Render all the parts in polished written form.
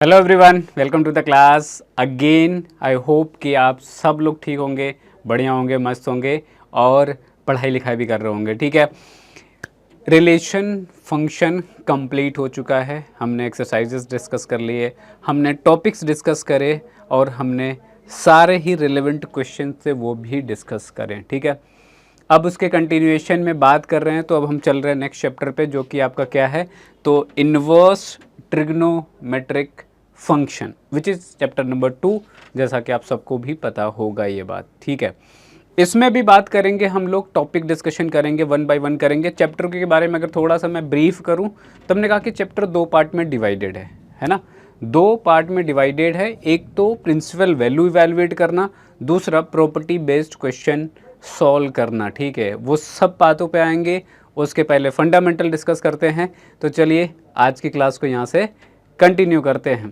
Hello everyone, welcome to the class again. I hope कि आप सब लोग ठीक होंगे, बढ़िया होंगे, मस्त होंगे और पढ़ाई लिखाई भी कर रहे होंगे। ठीक है, रिलेशन फंक्शन कंप्लीट हो चुका है। हमने एक्सरसाइजेस डिस्कस कर लिए, हमने टॉपिक्स डिस्कस करे और हमने सारे ही रिलेवेंट क्वेश्चन से वो भी डिस्कस करें। ठीक है, अब उसके कंटिन्यूएशन में बात कर रहे हैं, तो अब हम चल रहे हैं नेक्स्ट चैप्टर पे, जो कि आपका क्या है, तो inverse trigonometric function which is chapter number 2, जैसा कि आप सबको भी पता होगा ये बात। ठीक है, इसमें भी बात करेंगे हम लोग, टॉपिक डिस्कशन करेंगे, वन बाय वन करेंगे। चैप्टर के बारे में अगर थोड़ा सा मैं ब्रीफ करूं तो हमने कहा कि चैप्टर 2 पार्ट में डिवाइडेड है ना। 2 पार्ट में डिवाइडेड है, एक तो प्रिंसिपल वैल्यू इवैल्यूएट करना, दूसरा प्रॉपर्टी बेस्ड क्वेश्चन सॉल्व करना। ठीक है, वो सब बातों पे आएंगे, उसके पहले फंडामेंटल डिस्कस करते हैं। तो चलिए आज की क्लास को यहाँ से कंटिन्यू करते हैं।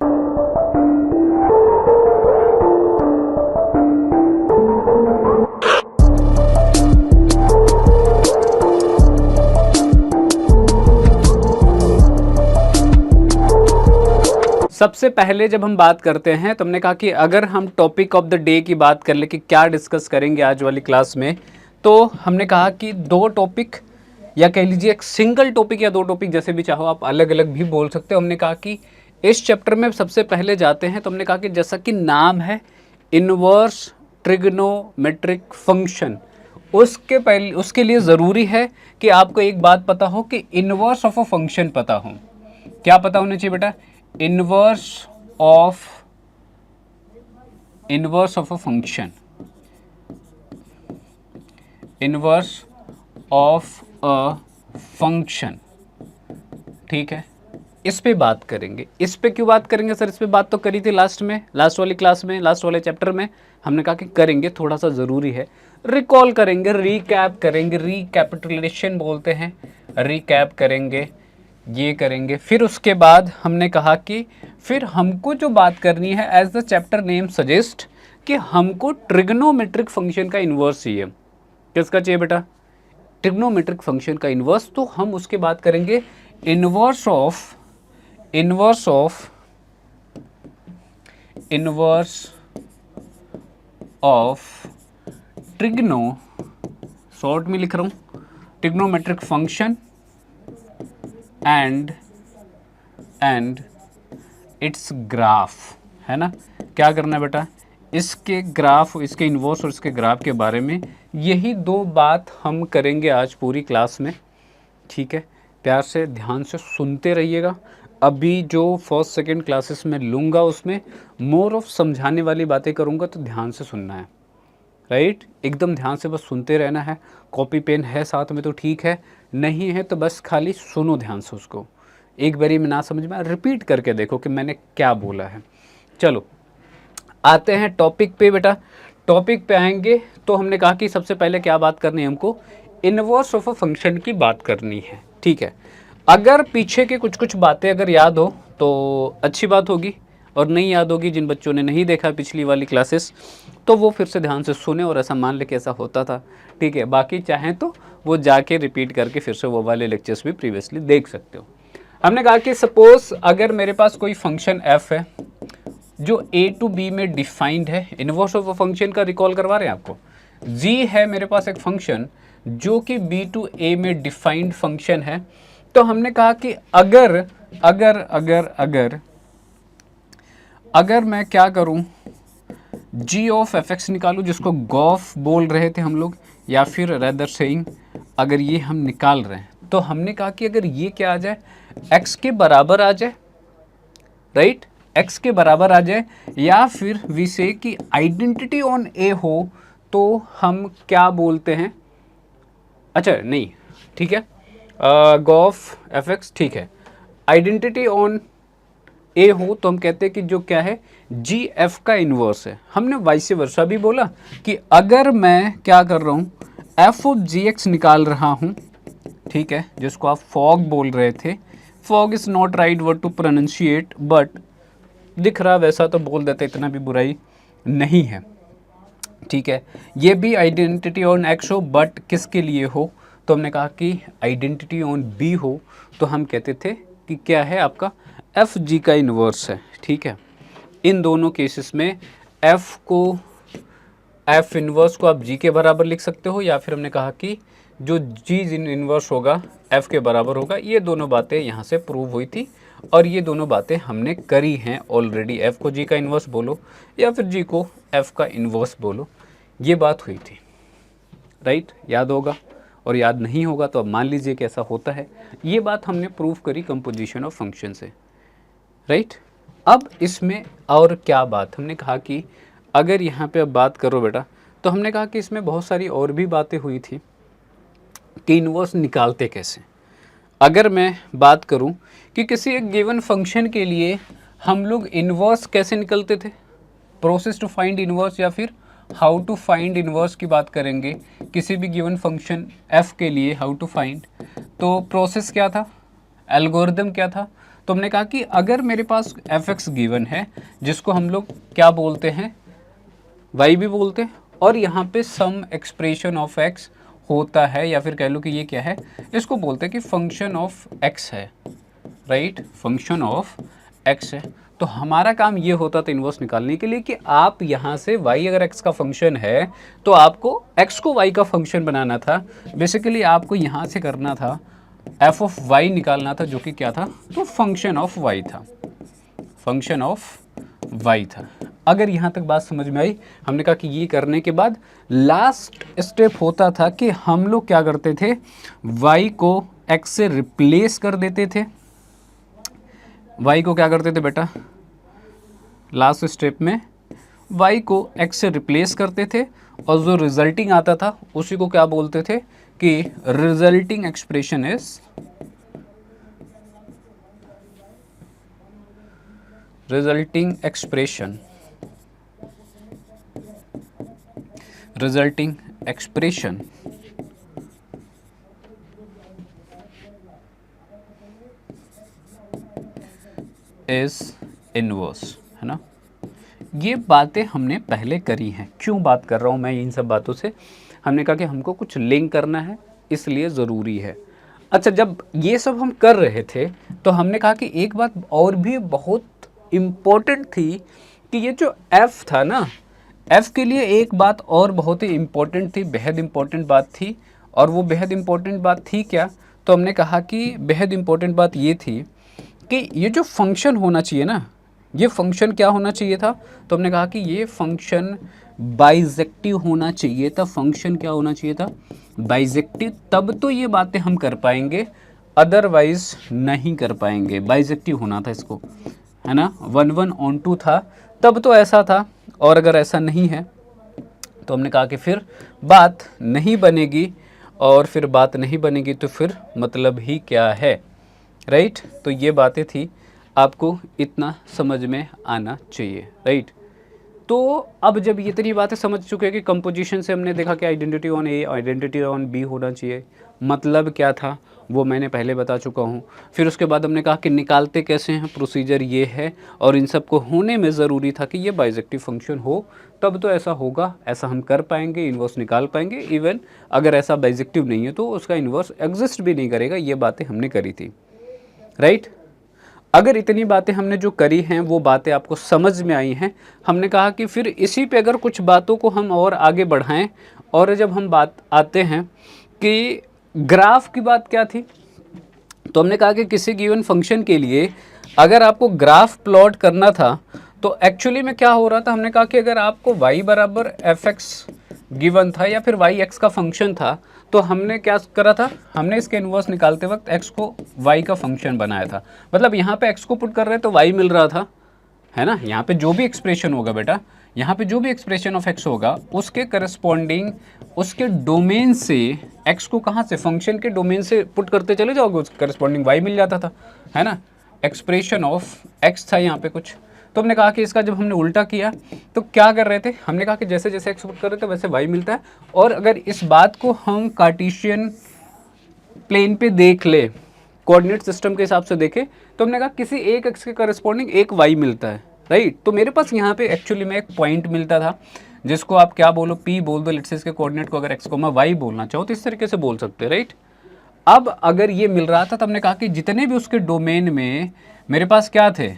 सबसे पहले जब हम बात करते हैं तो हमने कहा कि अगर हम टॉपिक ऑफ द डे की बात कर ले कि क्या डिस्कस करेंगे आज वाली क्लास में, तो हमने कहा कि 2 टॉपिक या कह लीजिए एक सिंगल टॉपिक या 2 टॉपिक, जैसे भी चाहो आप अलग अलग भी बोल सकते हो। हमने कहा कि इस चैप्टर में सबसे पहले जाते हैं, तो हमने कहा कि जैसा कि नाम है इन्वर्स ट्रिग्नोमेट्रिक फंक्शन, उसके लिए ज़रूरी है कि आपको एक बात पता हो कि इन्वर्स ऑफ अ फंक्शन पता हो। क्या पता होना चाहिए बेटा? Inverse of a function, inverse of a function. ठीक है, इस पे बात करेंगे। इस पे क्यों बात करेंगे सर? इस पे बात तो करी थी लास्ट में, लास्ट वाली क्लास में, लास्ट वाले चैप्टर में। हमने कहा कि करेंगे, थोड़ा सा ज़रूरी है, रिकॉल करेंगे, रीकैप करेंगे, रिकैपिटुलेशन बोलते हैं, रिकैप करेंगे, ये करेंगे। फिर उसके बाद हमने कहा कि फिर हमको जो बात करनी है, as the chapter name suggest, कि हमको ट्रिग्नोमेट्रिक फंक्शन का इन्वर्स चाहिए। किसका चाहिए बेटा? ट्रिग्नोमेट्रिक फंक्शन का इन्वर्स। तो हम उसके बात करेंगे इन्वर्स ऑफ ट्रिग्नो, शॉर्ट में लिख रहा हूं, trigonometric function and it's graph, है ना। क्या करना है बेटा? इसके ग्राफ, इसके इन्वर्स और इसके ग्राफ के बारे में, यही 2 बात हम करेंगे आज पूरी क्लास में। ठीक है, प्यार से ध्यान से सुनते रहिएगा। अभी जो फर्स्ट सेकंड क्लासेस में लूँगा उसमें मोर ऑफ समझाने वाली बातें करूँगा, तो ध्यान से सुनना है, राइट। एकदम ध्यान से बस सुनते रहना है। कॉपी पेन है साथ में तो ठीक है, नहीं है तो बस खाली सुनो ध्यान से उसको। एक बारी में ना समझ में रिपीट करके देखो कि मैंने क्या बोला है। चलो आते हैं टॉपिक पे बेटा। टॉपिक पे आएंगे तो हमने कहा कि सबसे पहले क्या बात करनी है हमको, इन्वर्स ऑफ अ फंक्शन की बात करनी है। ठीक है, अगर पीछे के कुछ कुछ बातें अगर याद हो तो अच्छी बात होगी, और नहीं याद होगी, जिन बच्चों ने नहीं देखा पिछली वाली क्लासेस, तो वो फिर से ध्यान से सुने और ऐसा मान ले कि ऐसा होता था। ठीक है, बाकी चाहें तो वो जाके रिपीट करके फिर से वो वाले लेक्चर्स भी प्रीवियसली देख सकते हो। हमने कहा कि सपोज अगर मेरे पास कोई फंक्शन f है जो a टू b में डिफाइंड है, इन्वर्स ऑफ अ फंक्शन का रिकॉल करवा रहे हैं आपको। g है मेरे पास एक फंक्शन जो कि b टू a में डिफाइंड फंक्शन है। तो हमने कहा कि अगर अगर अगर अगर अगर मैं क्या करूं, g ऑफ fx निकालूं, जिसको गॉफ बोल रहे थे हम लोग, या फिर रेदर सेइंग अगर ये हम निकाल रहे हैं, तो हमने कहा कि अगर ये क्या आ जाए, x के बराबर आ जाए, राइट, x के बराबर आ जाए, या फिर वी से कि आइडेंटिटी ऑन a हो, तो हम क्या बोलते हैं, अच्छा नहीं, ठीक है, गॉफ एफ एक्स, ठीक है, आइडेंटिटी ऑन ए हो तो हम कहते हैं कि जो क्या है, जी एफ का इन्वर्स है। हमने वाइस वर्सा भी बोला कि अगर मैं क्या कर रहा हूँ, एफ ऑफ जी एक्स निकाल रहा हूँ, ठीक है, जिसको आप फॉग बोल रहे थे, fog is not right word to pronunciate, but दिख रहा वैसा तो बोल देते, इतना भी बुराई नहीं है। ठीक है, ये भी आइडेंटिटी ऑन एक्स हो, बट किसके लिए हो, तो हमने कहा कि आइडेंटिटी ऑन बी हो, तो हम कहते थे कि क्या है आपका एफ जी का इन्वर्स है, ठीक है। इन दोनों केसेस में एफ इन्वर्स को आप जी के बराबर लिख सकते हो, या फिर हमने कहा कि जो जी इन्वर्स होगा एफ के बराबर होगा। ये दोनों बातें यहाँ से प्रूव हुई थी और ये दोनों बातें हमने करी हैं ऑलरेडी। एफ को जी का इन्वर्स बोलो या फिर जी को एफ का इन्वर्स बोलो, ये बात हुई थी, राइट। याद होगा, और याद नहीं होगा तो अब मान लीजिए कि ऐसा होता है। ये बात हमने प्रूव करी कंपोजिशन ऑफ फंक्शन से, राइट। अब इसमें और क्या बात, हमने कहा कि अगर यहाँ पे अब बात करो बेटा, तो हमने कहा कि इसमें बहुत सारी और भी बातें हुई थी कि इन्वर्स निकालते कैसे। अगर मैं बात करूं कि किसी एक गिवन फंक्शन के लिए हम लोग इन्वर्स कैसे निकलते थे, प्रोसेस टू फाइंड इन्वर्स या फिर हाउ टू फाइंड इन्वर्स की बात करेंगे किसी भी गिवन फंक्शन f के लिए, हाउ टू फाइंड। तो प्रोसेस क्या था, एल्गोरिदम क्या था। तो हमने कहा कि अगर मेरे पास fx गिवन है, जिसको हम लोग क्या बोलते हैं, y भी बोलते हैं, और यहाँ पे सम एक्सप्रेशन ऑफ x होता है, या फिर कह लो कि ये क्या है, इसको बोलते हैं कि फंक्शन ऑफ x है, राइट, फंक्शन ऑफ x है। तो हमारा काम ये होता था इन्वर्स निकालने के लिए कि आप यहाँ से y अगर x का फंक्शन है तो आपको x को y का फंक्शन बनाना था। बेसिकली आपको यहाँ से करना था f ऑफ y निकालना था, जो कि क्या था, तो फंक्शन ऑफ y था, फंक्शन ऑफ y था। अगर यहाँ तक बात समझ में आई, हमने कहा कि ये करने के बाद लास्ट स्टेप होता था कि हम लोग क्या करते थे, y को x से रिप्लेस कर देते थे। y को क्या करते थे बेटा, लास्ट स्टेप में y को x से रिप्लेस करते थे, और जो रिजल्टिंग आता था उसी को क्या बोलते थे कि resulting expression is resulting expression, resulting expression is inverse, है ना। ये बातें हमने पहले करी हैं। क्यों बात कर रहा हूँ मैं इन सब बातों से, हमने कहा कि हमको कुछ लिंक करना है, इसलिए ज़रूरी है। अच्छा, जब ये सब हम कर रहे थे तो हमने कहा कि एक बात और भी बहुत इम्पोर्टेंट थी कि ये जो f था ना, f के लिए एक बात और बहुत ही इम्पोर्टेंट थी, बेहद इम्पोर्टेंट बात थी। और वो बेहद इम्पोर्टेंट बात थी क्या, तो हमने कहा कि बेहद इम्पोर्टेंट बात ये थी कि ये जो फंक्शन होना चाहिए ना, ये फंक्शन क्या होना चाहिए था, तो हमने कहा कि ये फंक्शन बाइजेक्टिव होना चाहिए था। फंक्शन क्या होना चाहिए था, बाइजेक्टिव। तब तो ये बातें हम कर पाएंगे, अदरवाइज नहीं कर पाएंगे। बाइजेक्टिव होना था इसको, है ना, 1 1 on 2 था तब तो ऐसा था, और अगर ऐसा नहीं है तो हमने कहा कि फिर बात नहीं बनेगी, और फिर बात नहीं बनेगी तो फिर मतलब ही क्या है, राइट। तो ये बातें थी, आपको इतना समझ में आना चाहिए, राइट। तो अब जब ये इतनी बातें समझ चुके हैं कि कंपोजिशन से हमने देखा कि identity on A, identity on B होना चाहिए, मतलब क्या था वो मैंने पहले बता चुका हूँ। फिर उसके बाद हमने कहा कि निकालते कैसे हैं, प्रोसीजर ये है, और इन सब को होने में ज़रूरी था कि ये बाइजेक्टिव फंक्शन हो, तब तो ऐसा होगा, ऐसा हम कर पाएंगे, इन्वर्स निकाल पाएंगे। इवन अगर ऐसा बाइजेक्टिव नहीं है तो उसका इन्वर्स एग्जिस्ट भी नहीं करेगा। ये बातें हमने करी थी, राइट। अगर इतनी बातें हमने जो करी हैं वो बातें आपको समझ में आई हैं, हमने कहा कि फिर इसी पे अगर कुछ बातों को हम और आगे बढ़ाएं, और जब हम बात आते हैं कि ग्राफ की बात क्या थी, तो हमने कहा कि किसी गिवन फंक्शन के लिए अगर आपको ग्राफ प्लॉट करना था तो एक्चुअली में क्या हो रहा था, हमने कहा कि अगर आपको y बराबर fx गिवन था या फिर y x का फंक्शन था, तो हमने क्या करा था, हमने इसके इन्वर्स निकालते वक्त x को y का फंक्शन बनाया था। मतलब यहाँ पे x को पुट कर रहे तो y मिल रहा था, है ना। यहाँ पे जो भी एक्सप्रेशन होगा बेटा, यहाँ पे जो भी एक्सप्रेशन ऑफ x होगा उसके करस्पॉन्डिंग उसके डोमेन से x को कहाँ से, फंक्शन के डोमेन से पुट करते चले जाओगे, उस करस्पॉन्डिंग y मिल जाता था, है ना। एक्सप्रेशन ऑफ x था यहाँ पे कुछ, तो हमने कहा कि इसका जब हमने उल्टा किया तो क्या कर रहे थे, हमने कहा कि जैसे जैसे x पुट कर रहे थे वैसे y मिलता है। और अगर इस बात को हम कार्टेशियन प्लेन पे देख ले, कोऑर्डिनेट सिस्टम के हिसाब से देखें, तो हमने कहा किसी एक x के करस्पॉन्डिंग एक y मिलता है, राइट। तो मेरे पास यहाँ पे एक्चुअली में एक पॉइंट मिलता था, जिसको आप क्या बोलो, p बोल दो, लेट्स से इसके कोऑर्डिनेट को अगर x को मैं y बोलना चाहो तो इस तरीके से बोल सकते हैं, राइट। अब अगर ये मिल रहा था तो हमने कहा कि जितने भी उसके डोमेन में मेरे पास क्या थे,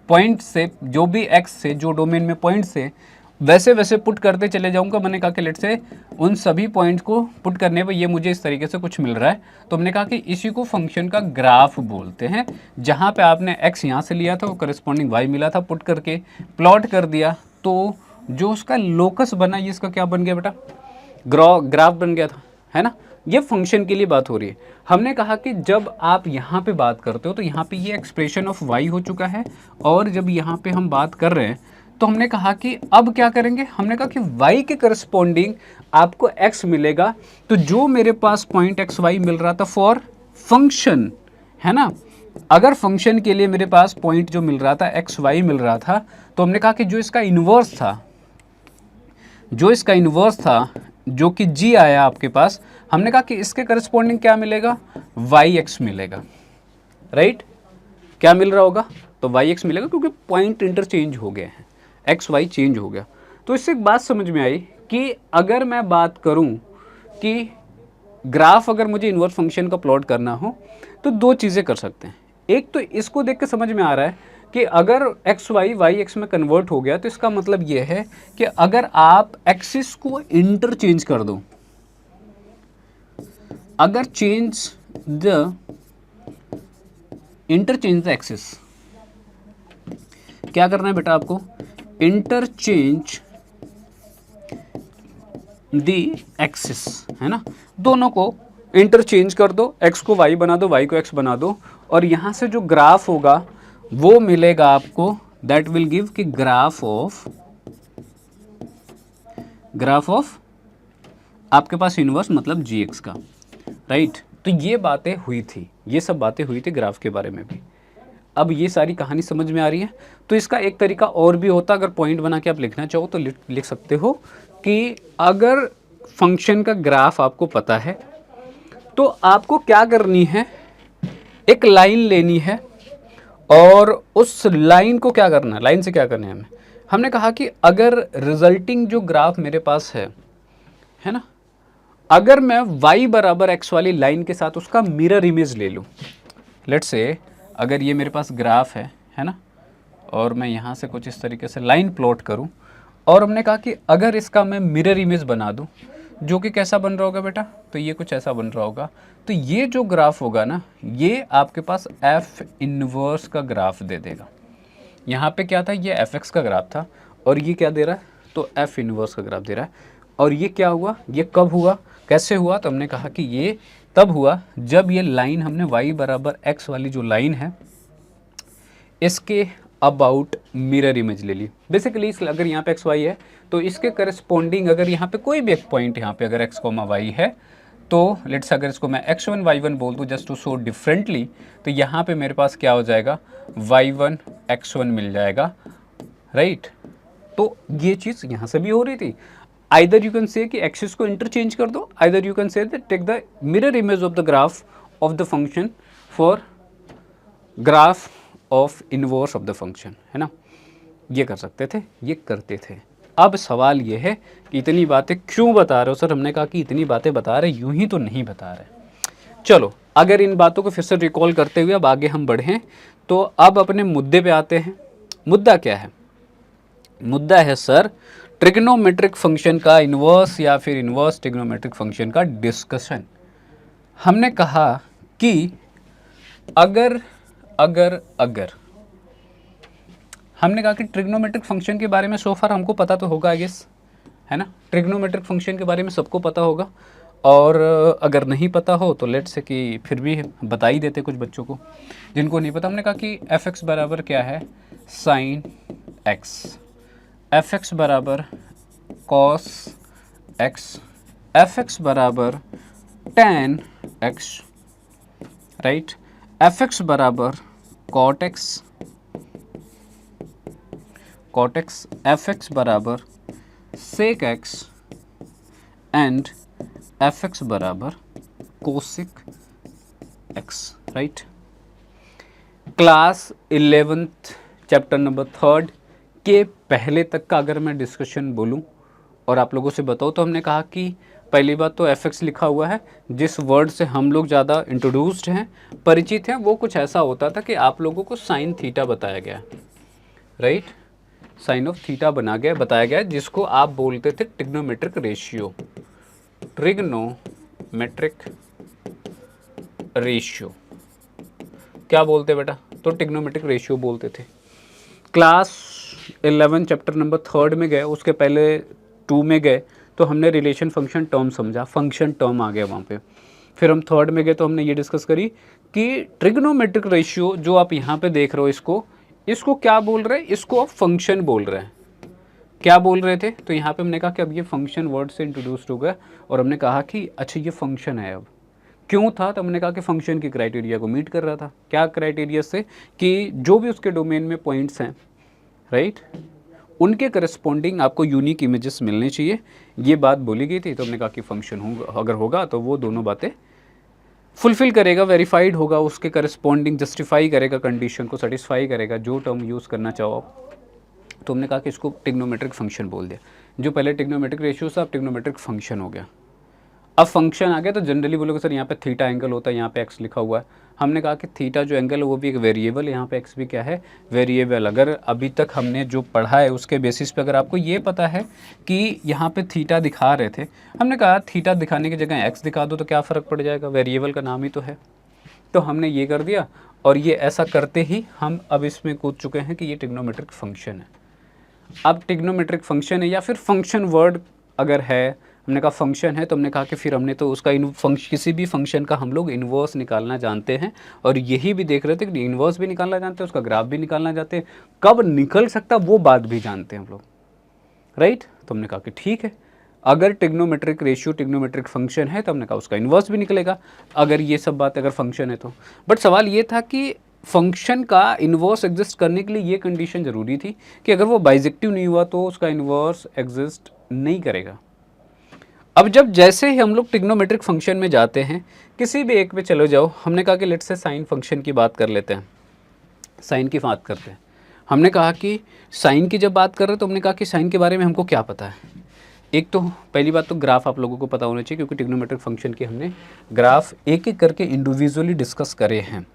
पॉइंट से, जो भी एक्स से जो डोमेन में पॉइंट से, वैसे वैसे पुट करते चले जाऊंगा। मैंने कहा कि लेट से उन सभी पॉइंट को पुट करने पे ये मुझे इस तरीके से कुछ मिल रहा है, तो हमने कहा कि इसी को फंक्शन का ग्राफ बोलते हैं। जहाँ पे आपने एक्स यहाँ से लिया था, वो करस्पॉन्डिंग वाई मिला था, पुट करके प्लॉट कर दिया, तो जो उसका लोकस बना, ये इसका क्या बन गया बेटा, ग्राफ बन गया था, है ना। ये फंक्शन के लिए बात हो रही है। हमने कहा कि जब आप यहाँ पे बात करते हो तो यहाँ पे ये एक्सप्रेशन ऑफ वाई हो चुका है, और जब यहाँ पे हम बात कर रहे हैं तो हमने कहा कि अब क्या करेंगे, हमने कहा कि y के करस्पॉन्डिंग आपको x मिलेगा। तो जो मेरे पास पॉइंट एक्स वाई मिल रहा था फॉर फंक्शन, है ना, अगर फंक्शन के लिए मेरे पास पॉइंट जो मिल रहा था एक्स वाई मिल रहा था, तो हमने कहा कि जो इसका इन्वर्स था, जो कि g आया आपके पास, हमने कहा कि इसके करस्पॉन्डिंग क्या मिलेगा, yx मिलेगा, राइट। क्या मिल रहा होगा, तो yx मिलेगा, क्योंकि पॉइंट इंटरचेंज हो गए हैं, एक्स वाई चेंज हो गया। तो इससे एक बात समझ में आई कि अगर मैं बात करूं कि ग्राफ अगर मुझे इन्वर्स फंक्शन का प्लॉट करना हो तो दो चीज़ें कर सकते हैं। एक तो इसको देख के समझ में आ रहा है कि अगर एक्स वाई वाई एक्स में कन्वर्ट हो गया, तो इसका मतलब ये है कि अगर आप एक्सिस को इंटरचेंज कर दो, अगर इंटरचेंज द एक्सिस, क्या करना है बेटा आपको, इंटरचेंज दी एक्सिस, है ना, दोनों को इंटरचेंज कर दो, एक्स को वाई बना दो, वाई को एक्स बना दो, और यहाँ से जो ग्राफ होगा वो मिलेगा आपको, दैट विल गिव कि ग्राफ ऑफ आपके पास इनवर्स मतलब जी एक्स का, राइट। तो ये बातें हुई थी, ये सब बातें हुई थी ग्राफ के बारे में भी। अब ये सारी कहानी समझ में आ रही है। तो इसका एक तरीका और भी होता, अगर पॉइंट बना के आप लिखना चाहो तो लिख सकते हो कि अगर फंक्शन का ग्राफ आपको पता है तो आपको क्या करनी है, एक लाइन लेनी है, और उस लाइन को क्या करना है, लाइन से क्या करना है हमें, हमने कहा कि अगर रिजल्टिंग जो ग्राफ मेरे पास है ना, अगर मैं y बराबर x वाली लाइन के साथ उसका मिरर इमेज ले लूँ, लेट्स से अगर ये मेरे पास ग्राफ है ना, और मैं यहाँ से कुछ इस तरीके से लाइन प्लॉट करूँ, और हमने कहा कि अगर इसका मैं मिरर इमेज बना दूँ, जो कि कैसा बन रहा होगा बेटा, तो ये कुछ ऐसा बन रहा होगा। तो ये जो ग्राफ होगा ना, ये आपके पास f इनवर्स का ग्राफ दे देगा। यहाँ पे क्या था, ये fx का ग्राफ था, और ये क्या दे रहा है, तो f इनवर्स का ग्राफ दे रहा है। और ये क्या हुआ, ये कब हुआ, कैसे हुआ, तो हमने कहा कि ये तब हुआ जब ये लाइन हमने y बराबर x वाली जो लाइन है इसके अबाउट मिरर इमेज ले ली। बेसिकली अगर यहाँ पे एक्स वाई है तो इसके करस्पॉन्डिंग अगर यहाँ पे कोई भी एक पॉइंट, यहाँ पे अगर एक्स कोमा वाई है, तो लेट्स अगर इसको मैं x1 y1 बोल दूँ जस्ट टू शो डिफरेंटली, तो यहाँ पे मेरे पास क्या हो जाएगा, y1 x1 मिल जाएगा, राइट। तो ये चीज़ यहाँ से भी हो रही थी। आइदर यू कैन से कि एक्सिस को इंटरचेंज कर दो, either you can say that take the mirror image of the graph of the function for graph of inverse of the function, है ना, ये कर सकते थे, ये करते थे। अब सवाल ये है कि इतनी बातें क्यों बता रहे हो सर, हमने कहा कि इतनी बातें बता रहे, यूं ही तो नहीं बता रहे। चलो अगर इन बातों को फिर से रिकॉल करते हुए अब आगे हम बढ़ें, तो अब अपने मुद्दे पे आते हैं। मुद्दा क्या है, मुद्दा है सर ट्रिग्नोमेट्रिक फंक्शन का इन्वर्स या फिर इन्वर्स ट्रिग्नोमेट्रिक फंक्शन का डिस्कशन। हमने कहा कि अगर हमने कहा कि ट्रिग्नोमेट्रिक फंक्शन के बारे में सो फार हमको पता तो होगा आई गेस, है ना, ट्रिग्नोमेट्रिक फंक्शन के बारे में सबको पता होगा, और अगर नहीं पता हो तो लेट्स से कि फिर भी बता ही देते कुछ बच्चों को जिनको नहीं पता। हमने कहा कि एफ एक्स बराबर क्या है, साइन एक्स, एफ एक्स बराबर कॉस एक्स, एफ एक्स बराबर tan x, right, f x बराबर कॉट एक्स, एफ एक्स बराबर sec x, and f x बराबर cosec x, right. Class 11th chapter number 3 के पहले तक का अगर मैं डिस्कशन बोलूं और आप लोगों से बताऊं, तो हमने कहा कि पहली बात तो एफ एक्स लिखा हुआ है, जिस वर्ड से हम लोग ज़्यादा इंट्रोड्यूस्ड हैं, परिचित हैं, वो कुछ ऐसा होता था कि आप लोगों को साइन थीटा बताया गया, राइट, साइन ऑफ थीटा बताया गया जिसको आप बोलते थे ट्रिग्नोमेट्रिक रेशियो, ट्रिग्नोमेट्रिक रेशियो क्या बोलते बेटा, तो ट्रिग्नोमेट्रिक रेशियो बोलते थे। क्लास 11 चैप्टर नंबर 3 में गए, उसके पहले 2 में गए तो हमने रिलेशन फंक्शन टर्म समझा, फंक्शन टर्म आ गया वहाँ पे। फिर हम 3rd में गए तो हमने ये डिस्कस करी कि ट्रिग्नोमेट्रिक रेशियो जो आप यहाँ पे देख रहे हो, इसको क्या बोल रहे हैं, इसको आप फंक्शन बोल रहे हैं। क्या बोल रहे थे, तो यहाँ पे हमने कहा कि अब ये फंक्शन वर्ड से इंट्रोड्यूस्ड हो गया और हमने कहा कि अच्छा ये फंक्शन है। अब क्यों था, तो हमने कहा कि फंक्शन की क्राइटेरिया को मीट कर रहा था। क्या क्राइटेरिया से, कि जो भी उसके डोमेन में पॉइंट्स हैं, राइट, उनके करस्पॉन्डिंग आपको यूनिक इमेजेस मिलने चाहिए, ये बात बोली गई थी। तो हमने कहा कि फंक्शन होगा, अगर होगा तो वो दोनों बातें फुलफिल करेगा, वेरीफाइड होगा, उसके करस्पॉन्डिंग जस्टिफाई करेगा, कंडीशन को सेटिस्फाई करेगा, जो टर्म यूज़ करना चाहो आप। तो हमने कहा कि इसको ट्रिग्नोमेट्रिक फंक्शन बोल दिया। जो पहले ट्रिग्नोमेट्रिक रेशियो था, अब ट्रिग्नोमेट्रिक फंक्शन हो गया। अब फंक्शन आ गया तो जनरली बोलोगे सर यहाँ पे थीटा एंगल होता है, यहाँ पे एक्स लिखा हुआ है। हमने कहा कि थीटा जो एंगल है वो भी एक वेरिएबल है, यहाँ पे एक्स भी क्या है, वेरिएबल। अगर अभी तक हमने जो पढ़ा है उसके बेसिस पे अगर आपको ये पता है कि यहाँ पे थीटा दिखा रहे थे, हमने कहा थीटा दिखाने की जगह एक्स दिखा दो तो क्या फ़र्क पड़ जाएगा, वेरिएबल का नाम ही तो है। तो हमने ये कर दिया और ये ऐसा करते ही हम अब इसमें कूद चुके हैं कि ये ट्रिग्नोमेट्रिक फंक्शन है। अब ट्रिग्नोमेट्रिक फंक्शन है या फिर फंक्शन वर्ड अगर है, हमने कहा फंक्शन है, तो हमने कहा कि फिर हमने तो उसका किसी भी फंक्शन का हम लोग इन्वर्स निकालना जानते हैं। और यही भी देख रहे थे कि इन्वर्स भी निकालना जानते हैं, उसका ग्राफ भी निकालना जानते हैं, कब निकल सकता वो बात भी जानते हैं हम लोग, राइट। तो हमने कहा कि ठीक है, अगर ट्रिग्नोमेट्रिक रेशियो ट्रिग्नोमेट्रिक फंक्शन है तो हमने कहा उसका इन्वर्स भी निकलेगा, अगर ये सब बात अगर फंक्शन है तो। बट सवाल ये था कि फंक्शन का इन्वर्स एग्जिस्ट करने के लिए ये कंडीशन ज़रूरी थी कि अगर वो बाइजेक्टिव नहीं हुआ तो उसका इन्वर्स एग्जिस्ट नहीं करेगा। अब जब जैसे ही हम लोग ट्रिग्नोमेट्रिक फंक्शन में जाते हैं, किसी भी एक पे चलो जाओ, हमने कहा कि लेट्स से साइन फंक्शन की बात कर लेते हैं, साइन की बात करते हैं। हमने कहा कि साइन की जब बात कर रहे हैं तो हमने कहा कि साइन के बारे में हमको क्या पता है। एक तो पहली बात तो ग्राफ आप लोगों को पता होना चाहिए, क्योंकि ट्रिग्नोमेट्रिक फंक्शन के हमने ग्राफ एक एक करके इंडिविजुअली डिस्कस करे हैं।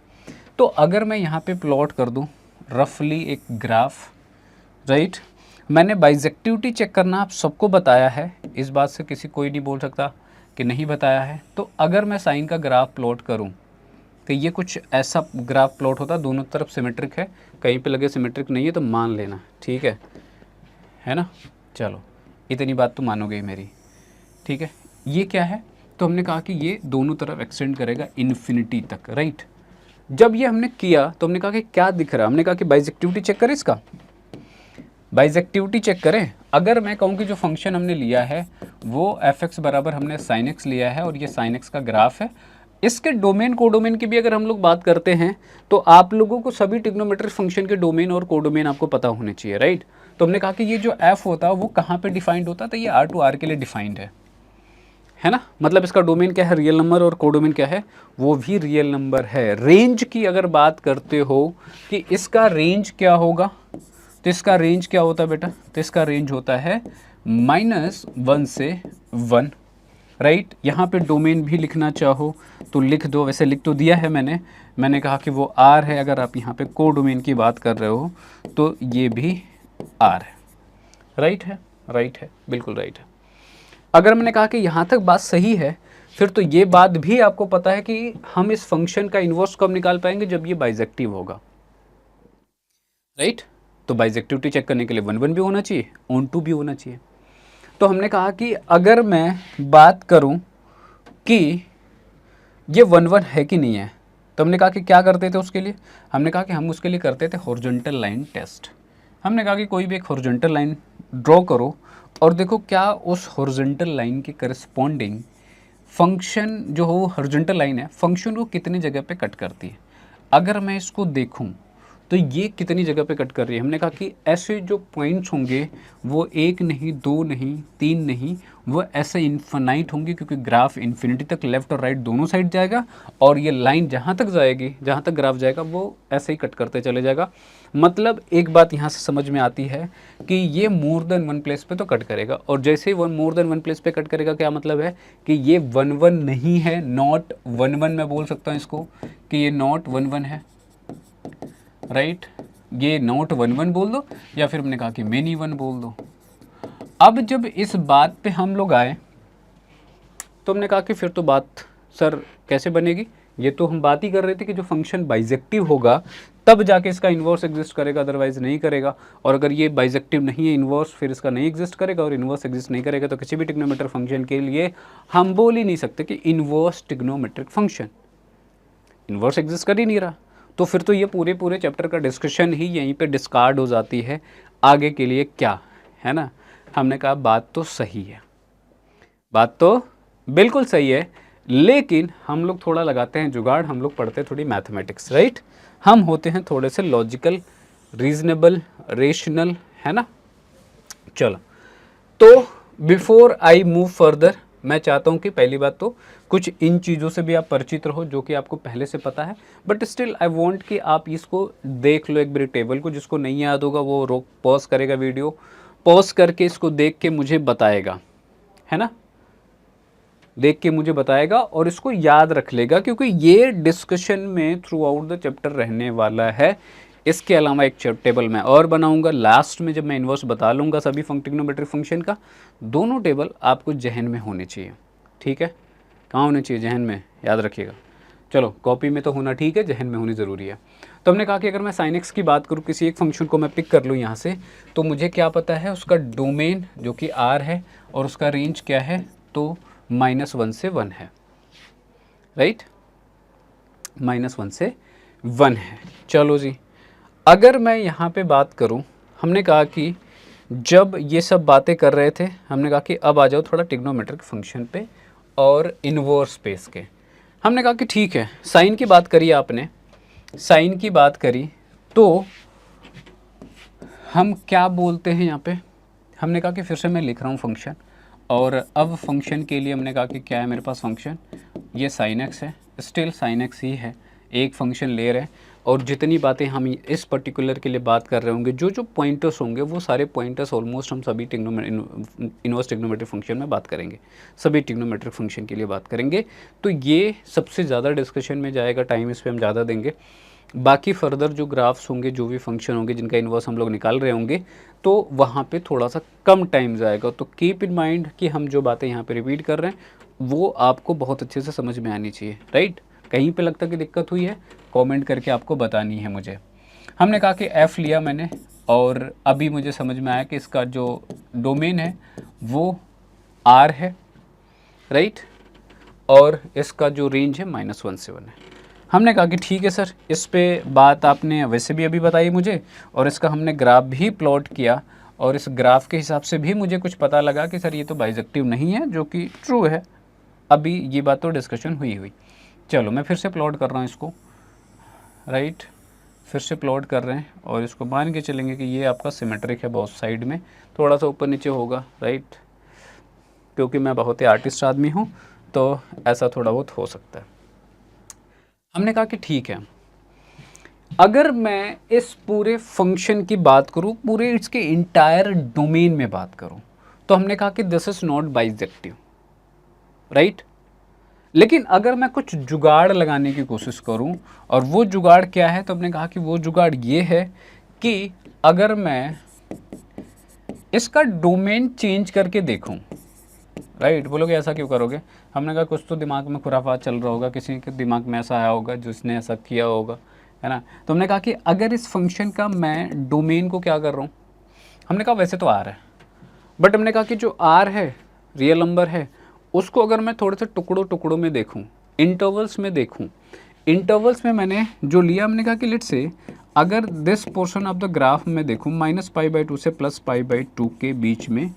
तो अगर मैं यहाँ पे प्लॉट कर दूँ रफली एक ग्राफ, राइट, मैंने बाइजेक्टिविटी चेक करना आप सबको बताया है, इस बात से किसी कोई नहीं बोल सकता कि नहीं बताया है। तो अगर मैं साइन का ग्राफ प्लॉट करूँ तो ये कुछ ऐसा ग्राफ प्लॉट होता, दोनों तरफ सिमेट्रिक है, कहीं पे लगे सिमेट्रिक नहीं है तो मान लेना, ठीक है ना। चलो इतनी बात तो मानोगे मेरी, ठीक है। ये क्या है, तो हमने कहा कि ये दोनों तरफ एक्सटेंड करेगा इन्फिनिटी तक, राइट। जब ये हमने किया तो हमने कहा कि क्या दिख रहा है, हमने कहा कि बाइजेक्टिविटी चेक करें, इसका बाइजेक्टिविटी चेक करें। अगर मैं कहूँ कि जो फंक्शन हमने लिया है वो एफ एक्स बराबर हमने साइन एक्स लिया है और ये साइन एक्स का ग्राफ है, इसके डोमेन कोडोमेन की भी अगर हम लोग बात करते हैं तो आप लोगों को सभी ट्रिग्नोमेट्रिक फंक्शन के डोमेन और कोडोमेन आपको पता होने चाहिए, राइट। तो हमने कहा कि ये जो एफ होता है वो कहाँ पे डिफाइंड होता है, तो ये आर टू आर के लिए डिफाइंड है ना। मतलब इसका डोमेन क्या है, रियल नंबर, और कोडोमेन क्या है, वो भी रियल नंबर है। रेंज की अगर बात करते हो कि इसका रेंज क्या होगा, तो इसका रेंज क्या होता है बेटा, तो इसका रेंज होता है -1 से 1, राइट। यहाँ पे डोमेन भी लिखना चाहो तो लिख दो, वैसे लिख तो दिया है मैंने कहा कि वो आर है। अगर आप यहाँ पे को डोमेन की बात कर रहे हो तो ये भी आर है, राइट है, बिल्कुल राइट है। अगर मैंने कहा कि यहाँ तक बात सही है, फिर तो ये बात भी आपको पता है कि हम इस फंक्शन का इन्वर्स कब निकाल पाएंगे, जब ये बाइजेक्टिव होगा, राइट। तो बाइजेक्टिविटी चेक करने के लिए 1 1 भी होना चाहिए, ऑन 2 भी होना चाहिए। तो हमने कहा कि अगर मैं बात करूं कि ये 1 1 है कि नहीं है, तो हमने कहा कि क्या करते थे उसके लिए, हमने कहा कि हम उसके लिए करते थे हॉरिजॉन्टल लाइन टेस्ट। हमने कहा कि कोई भी एक हॉरिजॉन्टल लाइन ड्रॉ करो और देखो क्या उस हॉरिजॉन्टल लाइन के करस्पॉन्डिंग फंक्शन जो हो, हॉरिजॉन्टल लाइन है, फंक्शन को कितनी जगह पे कट करती है। अगर मैं इसको देखूं तो ये कितनी जगह पे कट कर रही है? हमने कहा कि ऐसे जो पॉइंट्स होंगे वो एक नहीं, दो नहीं, तीन नहीं, वो ऐसे इन्फिनाइट होंगे, क्योंकि ग्राफ इन्फिनिटी तक लेफ्ट और राइट दोनों साइड जाएगा, और ये लाइन जहाँ तक जाएगी, जहाँ तक ग्राफ जाएगा वो ऐसे ही कट करते चले जाएगा। मतलब एक बात यहाँ से समझ में आती है कि ये मोर देन वन प्लेस पे तो कट करेगा, और जैसे ही one more than one place पे कट करेगा, क्या मतलब है कि ये वन वन नहीं है, नॉट वन वन मैं बोल सकता हूँ इसको कि ये नॉट वन वन है, राइट, ये नॉट वन वन बोल दो, या फिर हमने कहा कि मेनी वन बोल दो। अब जब इस बात पे हम लोग आए तो हमने कहा कि फिर तो बात सर कैसे बनेगी, ये तो हम बात ही कर रहे थे कि जो फंक्शन बाइजेक्टिव होगा तब जाके इसका इन्वर्स एग्जिस्ट करेगा, अदरवाइज नहीं करेगा, और अगर ये बाइजेक्टिव नहीं है इन्वर्स, फिर इसका नहीं एग्जिस्ट करेगा, और इन्वर्स एग्जिस्ट नहीं करेगा तो किसी भी ट्रिग्नोमेट्रिक फंक्शन के लिए हम बोल ही नहीं सकते कि inverse trigonometric function, inverse exist कर ही नहीं रहा, तो फिर तो ये पूरे पूरे चैप्टर का डिस्कशन ही यहीं पे डिस्कार्ड हो जाती है, आगे के लिए क्या है ना। हमने कहा बात तो सही है, बात तो बिल्कुल सही है, लेकिन हम लोग थोड़ा लगाते हैं जुगाड़, हम लोग पढ़ते हैं थोड़ी मैथमेटिक्स, राइट, हम होते हैं थोड़े से लॉजिकल, रीजनेबल, रेशनल, है ना। चलो, तो बिफोर आई मूव फर्दर, मैं चाहता हूँ कि पहली बात तो कुछ इन चीज़ों से भी आप परिचित रहो जो कि आपको पहले से पता है, बट स्टिल आई वांट कि आप इसको देख लो एक बार टेबल को, जिसको नहीं याद होगा वो रोक पॉज करेगा, वीडियो पॉज करके इसको देख के मुझे बताएगा, है ना, देख के मुझे बताएगा और इसको याद रख लेगा, क्योंकि ये डिस्कशन में थ्रू आउट द चैप्टर रहने वाला है। इसके अलावा एक टेबल मैं और बनाऊंगा लास्ट में, जब मैं इन्वर्स बता लूँगा सभी ट्रिग्नोमेट्रिक फंक्शन का। दोनों टेबल आपको जहन में होने चाहिए, ठीक है, कहाँ होने चाहिए, जहन में, याद रखिएगा। चलो, कॉपी में तो होना ठीक है, जहन में होनी ज़रूरी है। तो हमने कहा कि अगर मैं sin x की बात करूँ, किसी एक फंक्शन को मैं पिक कर लूँ यहाँ से, तो मुझे क्या पता है, उसका डोमेन जो कि r है और उसका रेंज क्या है, तो -1 से 1 है, राइट, -1 से 1 है। चलो जी, अगर मैं यहाँ पे बात करूँ, हमने कहा कि जब ये सब बातें कर रहे थे, हमने कहा कि अब आ जाओ थोड़ा ट्रिग्नोमेट्रिक फंक्शन पे और इन्वर्स स्पेस के। हमने कहा कि ठीक है, साइन की बात करी आपने, साइन की बात करी, तो हम क्या बोलते हैं यहाँ पे, हमने कहा कि फिर से मैं लिख रहा हूँ फंक्शन, और अब फंक्शन के लिए हमने कहा कि क्या है मेरे पास फंक्शन, ये sin x है, स्टिल sin x ही है, एक फंक्शन ले रहे हैं, और जितनी बातें हम इस पर्टिकुलर के लिए बात कर रहे होंगे, जो जो पॉइंटर्स होंगे वो सारे पॉइंटर्स ऑलमोस्ट हम सभी इन्वर्स ट्रिग्नोमेट्रिक फंक्शन में बात करेंगे, सभी ट्रिग्नोमेट्रिक फंक्शन के लिए बात करेंगे। तो ये सबसे ज़्यादा डिस्कशन में जाएगा, टाइम इस पर हम ज़्यादा देंगे। बाकी फर्दर जो ग्राफ्स होंगे, जो भी फंक्शन होंगे जिनका इन्वर्स हम लोग निकाल रहे होंगे, तो वहाँ पे थोड़ा सा कम टाइम जाएगा। तो कीप इन माइंड कि हम जो बातें यहाँ पे रिपीट कर रहे हैं वो आपको बहुत अच्छे से समझ में आनी चाहिए, राइट। कहीं पे लगता कि दिक्कत हुई है, कमेंट करके आपको बतानी है मुझे। हमने कहा कि f लिया मैंने, और अभी मुझे समझ में आया कि इसका जो डोमेन है वो r है, राइट, और इसका जो रेंज है -1 से 1 है। हमने कहा कि ठीक है सर, इस पे बात आपने वैसे भी अभी बताई मुझे, और इसका हमने ग्राफ भी प्लॉट किया, और इस ग्राफ के हिसाब से भी मुझे कुछ पता लगा कि सर ये तो बाइजेक्टिव नहीं है, जो कि ट्रू है। अभी ये बात तो डिस्कशन हुई। चलो, मैं फिर से प्लॉट कर रहा हूँ इसको, राइट, फिर से प्लॉट कर रहे हैं, और इसको मान के चलेंगे कि ये आपका सिमेट्रिक है, बहुत साइड में थोड़ा सा ऊपर नीचे होगा, राइट, क्योंकि मैं बहुत ही आर्टिस्ट आदमी हूँ तो ऐसा थोड़ा बहुत हो सकता है। हमने कहा कि ठीक है, अगर मैं इस पूरे फंक्शन की बात करूं, पूरे इसके इंटायर डोमेन में बात करूं, तो हमने कहा कि this is not bijective, right. लेकिन अगर मैं कुछ जुगाड़ लगाने की कोशिश करूं, और वो जुगाड़ क्या है, तो हमने कहा कि वो जुगाड़ ये है कि अगर मैं इसका डोमेन चेंज करके देखूं, राइट, बोलोगे ऐसा क्यों करोगे, हमने कहा कुछ तो दिमाग में खुराफात चल रहा होगा, किसी के दिमाग में ऐसा आया होगा जिसने ऐसा किया होगा, है ना। तो हमने कहा कि अगर इस फंक्शन का मैं डोमेन को क्या कर रहा हूँ, हमने कहा वैसे तो आर है, बट हमने कहा कि जो आर है, रियल नंबर है, उसको अगर मैं थोड़े से टुकड़ों में देखूँ, इंटरवल्स में देखूँ, इंटरवल्स में मैंने जो लिया, हमने कहा कि लेट्स से अगर this portion of the graph में देखूँ -π/2 से +π/2 के बीच में,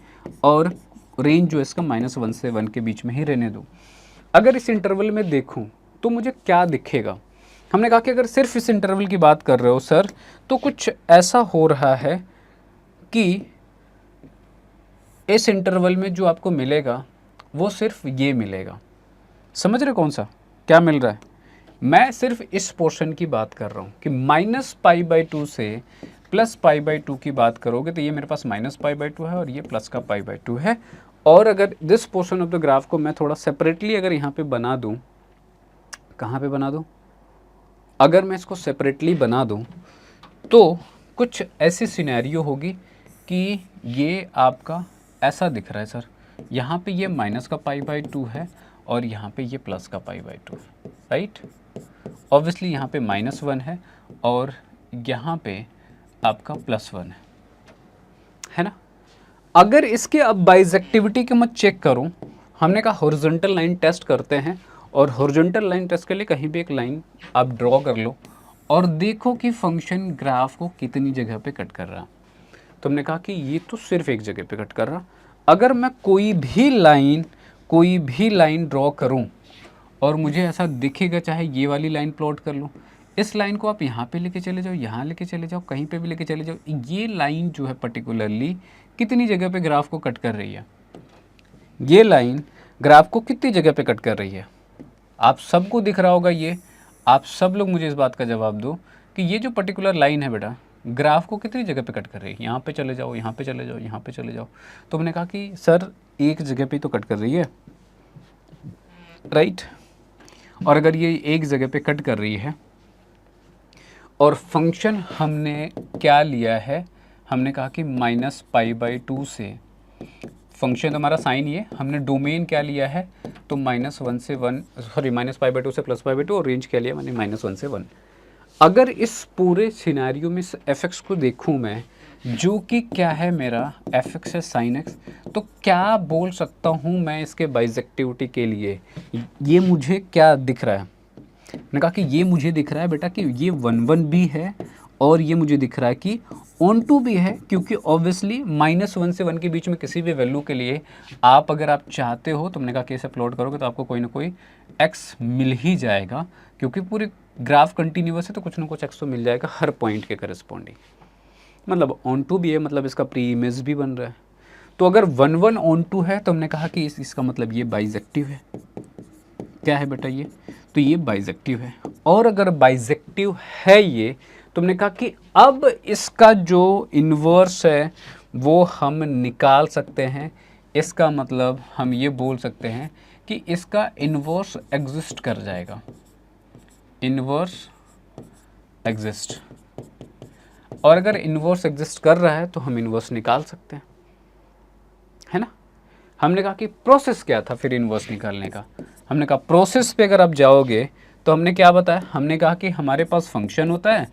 और रेंज जो है इसका -1 से 1 के बीच में ही रहने दो। अगर इस इंटरवल में देखूं तो मुझे क्या दिखेगा, हमने कहा कि अगर सिर्फ इस इंटरवल की बात कर रहे हो सर, तो कुछ ऐसा हो रहा है कि इस इंटरवल में जो आपको मिलेगा वो सिर्फ ये मिलेगा। समझ रहे कौन सा, क्या मिल रहा है? मैं सिर्फ इस पोर्शन की बात कर रहा हूँ कि -π/2 से +π/2 की बात करोगे तो ये मेरे पास -π/2 है और ये प्लस का π/2 है। और अगर this portion of the graph को मैं थोड़ा सेपरेटली अगर यहाँ पे बना दूँ, कहाँ पे बना दूँ, अगर मैं इसको सेपरेटली बना दूँ तो कुछ ऐसी सिनेरियो होगी कि ये आपका ऐसा दिख रहा है सर, यहाँ पे ये माइनस का π/2 है और यहाँ पे ये प्लस का π/2 है, राइट। ऑब्वियसली यहाँ पे -1 है और यहाँ पे आपका +1 है ना। अगर इसके अब बाइजेक्टिविटी के मैं चेक करूँ, हमने कहा हॉरिजॉन्टल लाइन टेस्ट करते हैं, और हॉरिजॉन्टल लाइन टेस्ट के लिए कहीं भी एक लाइन आप ड्रॉ कर लो और देखो कि फंक्शन ग्राफ को कितनी जगह पे कट कर रहा। तो हमने कहा कि ये तो सिर्फ एक जगह पे कट कर रहा। अगर मैं कोई भी लाइन ड्रॉ करूं और मुझे ऐसा दिखेगा, चाहे ये वाली लाइन प्लॉट कर लूं, इस लाइन को आप यहाँ पे लेके चले जाओ, यहाँ लेके चले जाओ, कहीं पे भी लेके चले जाओ, ये लाइन जो है पर्टिकुलरली कितनी जगह पे ग्राफ को कट कर रही है, ये लाइन ग्राफ को कितनी जगह पे कट कर रही है, आप सबको दिख रहा होगा ये। आप सब लोग मुझे इस बात का जवाब दो कि ये जो पर्टिकुलर लाइन है बेटा, ग्राफ को कितनी जगह पे कट कर रही है, यहाँ पे चले जाओ, यहाँ पे चले जाओ, यहाँ पे चले जाओ। तो हमने कहा कि सर एक जगह पे तो कट कर रही है, राइट। और अगर ये एक जगह पे कट कर रही है और फंक्शन हमने क्या लिया है, हमने कहा कि -π/2 से, फंक्शन हमारा साइन ये, हमने डोमेन क्या लिया है, तो -1 से 1, सॉरी -π/2 से +π/2, और रेंज क्या लिया मैंने -1 से 1। अगर इस पूरे सिनेरियो में f(x) को देखूं मैं, जो कि क्या है मेरा f(x) है sin x, तो क्या बोल सकता हूं मैं इसके बाइजेक्टिविटी के लिए, ये मुझे क्या दिख रहा है, मैंने कहा कि ये मुझे दिख रहा है बेटा कि ये 1 भी है और ये मुझे दिख रहा है कि ऑन2 भी है, क्योंकि ऑब्वियसली -1 से 1 के बीच में किसी भी वैल्यू के लिए आप अगर आप चाहते हो, तो हमने कहा कि इसे प्लॉट करोगे तो आपको कोई ना कोई x मिल ही जाएगा, क्योंकि पूरे ग्राफ कंटिन्यूअस है तो कुछ ना कुछ x तो मिल जाएगा हर पॉइंट के करस्पॉन्डिंग। मतलब ऑन2 भी है, मतलब इसका प्री इमेज भी बन रहा है। तो अगर 1 ऑन2 है तो हमने कहा कि इसका मतलब ये बाइजेक्टिव है। क्या है बेटा ये, तो ये बाइजेक्टिव है। और अगर बाइजेक्टिव है ये, तो हमने कहा कि अब इसका जो इन्वर्स है वो हम निकाल सकते हैं। इसका मतलब हम ये बोल सकते हैं कि इसका इन्वर्स एग्जिस्ट कर जाएगा, इन्वर्स एग्जिस्ट। और अगर इन्वर्स एग्जिस्ट कर रहा है तो हम इन्वर्स निकाल सकते हैं, है ना। हमने कहा कि प्रोसेस क्या था फिर इन्वर्स निकालने का, हमने कहा प्रोसेस पे अगर आप जाओगे तो हमने क्या बताया, हमने कहा कि हमारे पास फंक्शन होता है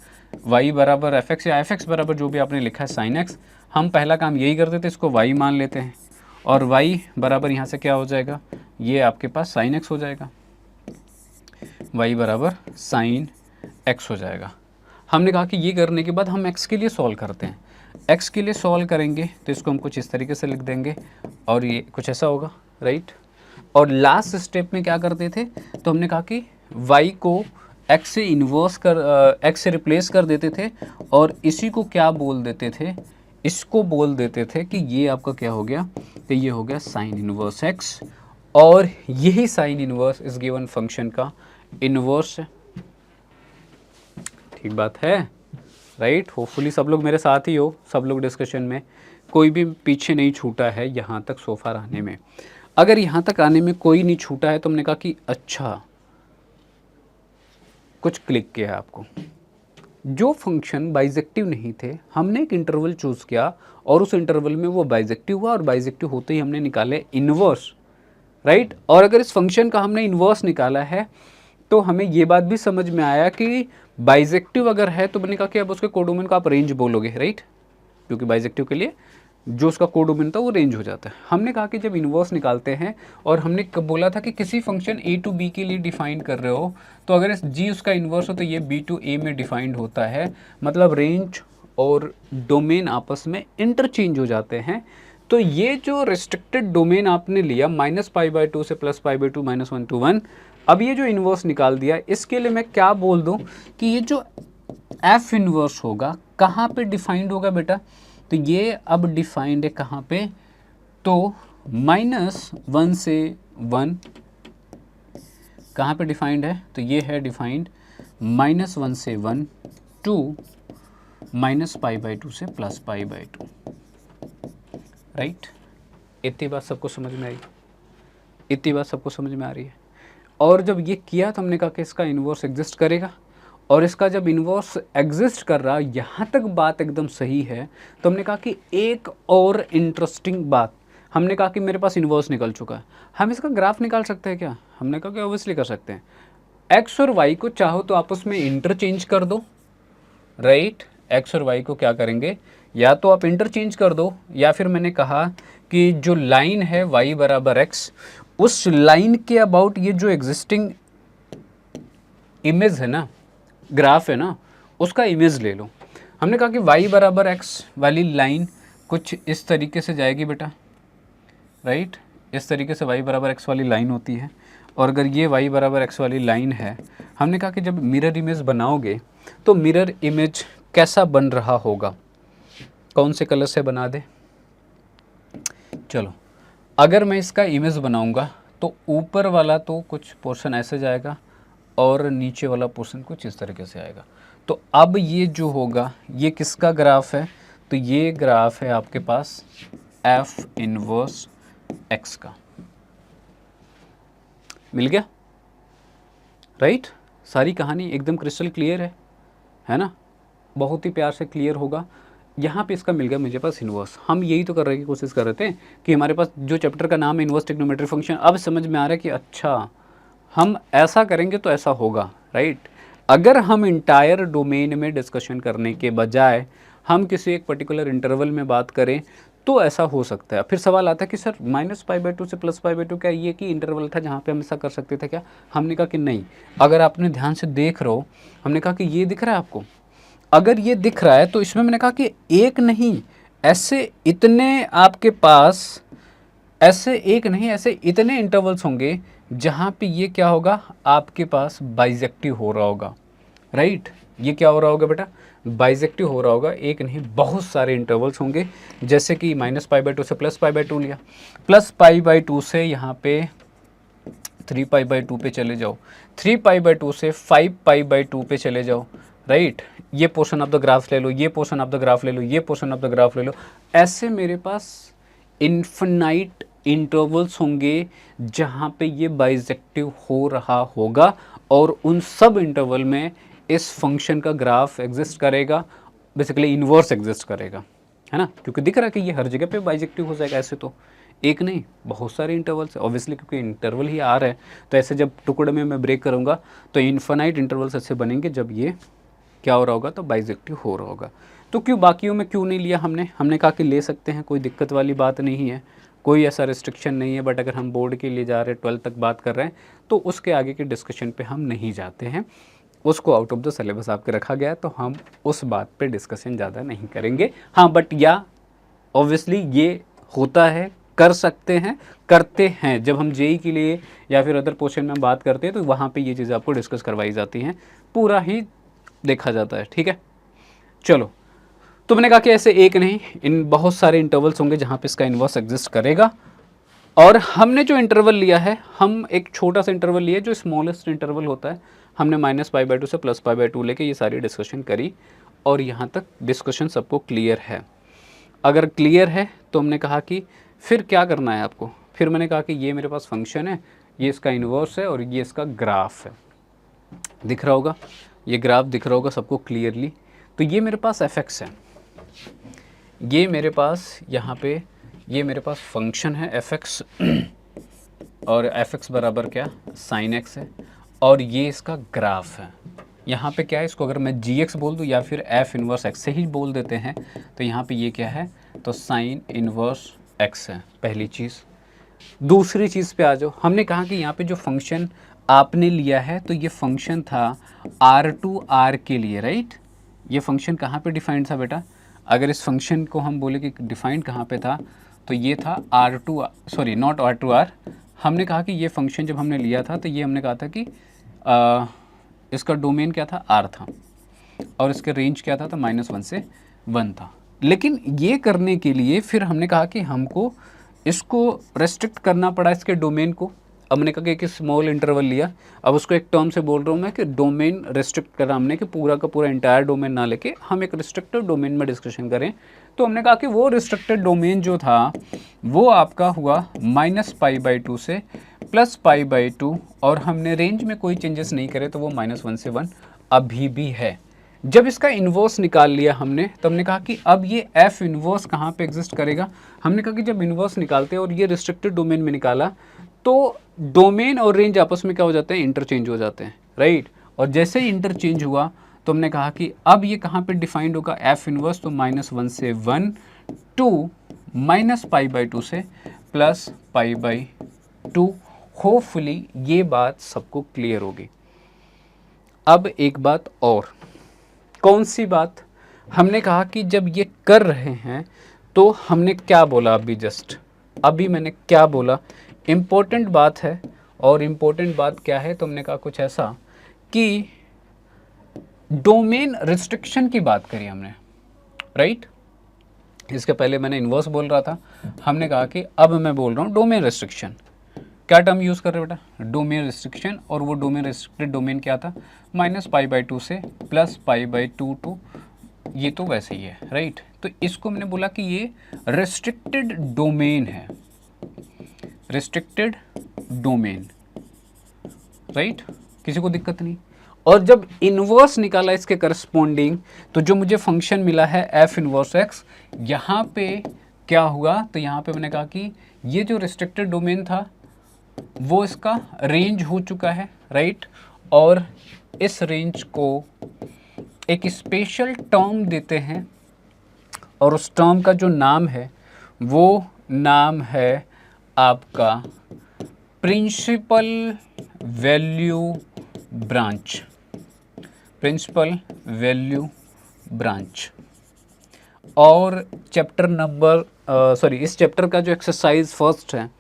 y बराबर f(x) या f(x) बराबर जो भी आपने लिखा है sin x। हम पहला काम यही करते थे, इसको y मान लेते हैं और y बराबर यहाँ से क्या हो जाएगा, ये आपके पास sin x हो जाएगा, y बराबर sin x हो जाएगा। हमने कहा कि ये करने के बाद हम x के लिए सॉल्व करते हैं। x के लिए सॉल्व करेंगे तो इसको हम कुछ इस तरीके से लिख देंगे और ये कुछ ऐसा होगा, राइट। और लास्ट स्टेप में क्या करते थे, तो हमने कहा कि y को x से इन्वर्स कर x से रिप्लेस कर देते थे और इसी को क्या बोल देते थे, इसको बोल देते थे कि ये आपका क्या हो गया, तो ये हो गया साइन इन्वर्स x, और यही साइन इन्वर्स इस गिवन फंक्शन का इन्वर्स है। ठीक बात है, राइट। होपफुली सब लोग मेरे साथ ही हो, सब लोग डिस्कशन में, कोई भी पीछे नहीं छूटा है यहाँ तक सोफा आने में। अगर यहाँ तक आने में कोई नहीं छूटा है तो हमने कहा कि अच्छा कुछ क्लिक किया है आपको। जो फंक्शन बाइजेक्टिव नहीं थे, हमने एक इंटरवल चूज़ किया और उस इंटरवल में वो बाइजेक्टिव हुआ और बाइजेक्टिव होते ही हमने निकाले इन्वर्स, राइट। और अगर इस फंक्शन का हमने इन्वर्स निकाला है तो हमें ये बात भी समझ में आया कि बाइजेक्टिव अगर है तो मैंने कहा कि अब उसके कोडोमेन को आप रेंज बोलोगे, राइट, क्योंकि बाइजेक्टिव के लिए जो उसका कोडोमेन था वो रेंज हो जाता है। हमने कहा कि जब इन्वर्स निकालते हैं और हमने बोला था कि किसी फंक्शन a टू b के लिए डिफाइन कर रहे हो, तो अगर इस g उसका इन्वर्स हो तो ये b टू a में डिफाइंड होता है, मतलब रेंज और डोमेन आपस में इंटरचेंज हो जाते हैं। तो ये जो रिस्ट्रिक्टेड डोमेन आपने लिया -π/2 से +π/2 -1 to 1, अब ये जो इन्वर्स निकाल दिया, इसके लिए मैं क्या बोल दूं कि ये जो एफ इन्वर्स होगा कहाँ पे डिफाइंड होगा बेटा, तो ये अब डिफाइंड है कहाँ पे, तो -1 से 1 कहाँ पे डिफाइंड है, तो ये है डिफाइंड -1 से 1 टू -π/2 से +π/2, राइट। इतनी बात सबको समझ में आई, इतनी बात सबको समझ में आ रही है। और जब ये किया तो हमने कहा कि इसका इन्वर्स एग्जिस्ट करेगा, और इसका जब इन्वर्स एग्जिस्ट कर रहा, यहाँ तक बात एकदम सही है, तो हमने कहा कि एक और इंटरेस्टिंग बात, हमने कहा कि मेरे पास इन्वर्स निकल चुका है, हम इसका ग्राफ निकाल सकते हैं क्या, हमने कहा कि ऑब्वियसली कर सकते हैं। एक्स और वाई को चाहो तो आपस में इंटरचेंज कर दो, राइट। एक्स और वाई को क्या करेंगे, या तो आप इंटरचेंज कर दो, या फिर मैंने कहा कि जो लाइन है y बराबर x, उस लाइन के अबाउट ये जो एग्जिस्टिंग इमेज है ना, ग्राफ है ना, उसका इमेज ले लो। हमने कहा कि y बराबर x वाली लाइन कुछ इस तरीके से जाएगी बेटा, राइट। इस तरीके से y बराबर x वाली लाइन होती है, और अगर ये y बराबर x वाली लाइन है, हमने कहा कि जब मिरर इमेज बनाओगे तो मिरर इमेज कैसा बन रहा होगा, कौन से कलर से बना दे, चलो अगर मैं इसका इमेज बनाऊंगा तो ऊपर वाला तो कुछ पोर्शन ऐसे जाएगा और नीचे वाला पोर्शन कुछ इस तरीके से आएगा। तो अब ये जो होगा ये किसका ग्राफ है, तो ये ग्राफ है आपके पास एफ इनवर्स एक्स का, मिल गया, राइट। सारी कहानी एकदम क्रिस्टल क्लियर है ना, बहुत ही प्यार से क्लियर होगा। यहाँ पे इसका मिल गया मुझे पास इन्वर्स। हम यही तो कर रहे की कोशिश कर रहे थे कि हमारे पास जो चैप्टर का नाम है इन्वर्स ट्रिग्नोमेट्री फंक्शन, अब समझ में आ रहा है कि अच्छा हम ऐसा करेंगे तो ऐसा होगा, राइट। अगर हम इंटायर डोमेन में डिस्कशन करने के बजाय हम किसी एक पर्टिकुलर इंटरवल में बात करें तो ऐसा हो सकता है। फिर सवाल आता है कि सर -π/2 से +π/2 क्या ये कि इंटरवल था जहाँ पे हम ऐसा कर सकते थे क्या, हमने कहा कि नहीं। अगर आपने ध्यान से देख रहे हो, हमने कहा कि ये दिख रहा है आपको, अगर ये दिख रहा है तो इसमें मैंने कहा कि एक नहीं ऐसे इतने आपके पास, ऐसे एक नहीं ऐसे इतने इंटरवल्स होंगे जहाँ पे ये क्या होगा आपके पास बाइजेक्टिव हो रहा होगा, राइट। ये क्या हो रहा होगा बेटा, बाइजेक्टिव हो रहा होगा, एक नहीं बहुत सारे इंटरवल्स होंगे। जैसे कि -π/2 से +π/2 लिया, +π/2 से यहाँ पे 3π/2 पे चले जाओ, 3π/2 से 5π/2 पे चले जाओ, राइट। ये पोर्शन ऑफ द ग्राफ ले लो, ये पोर्शन ऑफ द ग्राफ ले लो, ये पोर्शन ऑफ द ग्राफ ले लो। ऐसे मेरे पास इन्फिनाइट इंटरवल्स होंगे जहाँ पे ये बाइजेक्टिव हो रहा होगा, और उन सब इंटरवल में इस फंक्शन का ग्राफ एग्जिस्ट करेगा, बेसिकली इन्वर्स एग्जिस्ट करेगा, है ना, क्योंकि दिख रहा है कि ये हर जगह पे बाइजेक्टिव हो जाएगा। ऐसे तो एक नहीं बहुत सारे इंटरवल्स है, ऑब्वियसली क्योंकि इंटरवल ही आ रहा है, तो ऐसे जब टुकड़े में मैं ब्रेक करूँगा तो इन्फिनाइट इंटरवल्स ऐसे बनेंगे जब ये क्या हो रहा होगा, तो बाइजेक्टिव हो रहा होगा। तो क्यों बाकियों में क्यों नहीं लिया हमने कहा कि ले सकते हैं, कोई दिक्कत वाली बात नहीं है, कोई ऐसा रिस्ट्रिक्शन नहीं है। बट अगर हम बोर्ड के लिए जा रहे हैं, 12th तक बात कर रहे हैं, तो उसके आगे के डिस्कशन पे हम नहीं जाते हैं, उसको आउट ऑफ द सिलेबस आपके रखा गया है, तो हम उस बात पे डिस्कशन ज़्यादा नहीं करेंगे। हाँ बट या ऑब्वियसली ये होता है, कर सकते हैं, करते हैं, जब हम जेई के लिए या फिर अदर पोर्शन में बात करते हैं तो वहाँ पे ये चीज़ें आपको डिस्कस करवाई जाती हैं, पूरा ही देखा जाता है, ठीक है। चलो, तो मैंने कहा कि ऐसे एक नहीं इन बहुत सारे इंटरवल्स होंगे जहाँ पे इसका इन्वर्स एग्जिस्ट करेगा। और हमने जो इंटरवल लिया है, हम एक छोटा सा इंटरवल लिया जो स्मॉलेस्ट इंटरवल होता है, हमने -π/2 से +π/2 लेके ये सारी डिस्कशन करी, और यहाँ तक डिस्कशन सबको क्लियर है। अगर क्लियर है तो हमने कहा कि फिर क्या करना है आपको, फिर मैंने कहा कि ये मेरे पास फंक्शन है, ये इसका इन्वर्स है और ये इसका ग्राफ है, दिख रहा होगा, ये ग्राफ दिख रहा होगा सबको क्लियरली। तो ये मेरे पास fx है, ये मेरे पास यहाँ पे ये मेरे पास फंक्शन है fx और fx बराबर क्या sin x है, और ये इसका ग्राफ है। यहाँ पे क्या है, इसको अगर मैं gx बोल दूँ या फिर f इनवर्स x से ही बोल देते हैं, तो यहाँ पे ये क्या है, तो sin इनवर्स x है पहली चीज़। दूसरी चीज़ पे आ जाओ, हमने कहा कि यहाँ पे जो फंक्शन आपने लिया है तो ये फंक्शन था R के लिए, राइट। ये फंक्शन कहाँ पे डिफाइंड था बेटा, अगर इस फंक्शन को हम बोले कि डिफाइंड कहाँ पे था, तो ये था R2 सॉरी नॉट R2R, हमने कहा कि ये फंक्शन जब हमने लिया था तो ये हमने कहा था कि इसका डोमेन क्या था, आर था, और इसके रेंज क्या था, तो -1 से 1 था। लेकिन ये करने के लिए फिर हमने कहा कि हमको इसको रेस्ट्रिक्ट करना पड़ा, इसके डोमेन को। अब हमने कहा कि एक स्मॉल इंटरवल लिया, अब उसको एक टर्म से बोल रहा हूँ मैं कि डोमेन रेस्ट्रिक्ट करा हमने, कि पूरा का पूरा इंटायर डोमेन ना लेके हम एक रिस्ट्रिक्टेड डोमेन में डिस्कशन करें। तो हमने कहा कि वो रिस्ट्रिक्टेड डोमेन जो था वो आपका हुआ -π/2 से +π/2, और हमने रेंज में कोई चेंजेस नहीं करे तो वो -1 से 1 अभी भी है। जब इसका इन्वर्स निकाल लिया हमने, तो हमने कहा कि अब ये एफ इन्वर्स कहाँ पे एग्जिस्ट करेगा। हमने कहा कि जब इन्वर्स निकालते हैं और ये रिस्ट्रिक्टेड डोमेन में निकाला, तो डोमेन और रेंज आपस में क्या हो जाते हैं, इंटरचेंज हो जाते हैं, राइट। और जैसे ही इंटरचेंज हुआ तो हमने कहा कि अब ये कहाँ पे डिफाइंड होगा, एफ इन्वर्स, तो -1 से 1 टू -π/2 से +π/2। होपफुली ये बात सबको क्लियर होगी। अब एक बात और, कौन सी बात? हमने कहा कि जब ये कर रहे हैं तो हमने क्या बोला, अभी मैंने क्या बोला, इम्पोर्टेंट बात है। और इम्पोर्टेंट बात क्या है, तो हमने कहा कुछ ऐसा कि डोमेन रिस्ट्रिक्शन की बात करी हमने, राइट। इसके पहले मैंने इन्वर्स बोल रहा था, हमने कहा कि अब मैं बोल रहा हूँ डोमेन रिस्ट्रिक्शन। क्या टर्म यूज़ कर रहे हो बेटा, डोमेन रिस्ट्रिक्शन। और वो डोमेन रिस्ट्रिक्टेड डोमेन क्या था, -π/2 से +π/2 टू, ये तो वैसे ही है, राइट। तो इसको मैंने बोला कि ये रिस्ट्रिक्टेड डोमेन है, रिस्ट्रिक्टेड डोमेन, राइट, किसी को दिक्कत नहीं। और जब इन्वर्स निकाला इसके करस्पॉन्डिंग, तो जो मुझे फंक्शन मिला है एफ इन्वर्स एक्स, यहाँ पे क्या हुआ, तो यहाँ पे मैंने कहा कि ये जो रिस्ट्रिक्टेड डोमेन था वो इसका रेंज हो चुका है, राइट। और इस रेंज को एक स्पेशल टर्म देते हैं, और उस टर्म का जो नाम है वो नाम है आपका principal value branch, principal value branch. और चैप्टर नंबर इस चैप्टर का जो एक्सरसाइज फर्स्ट है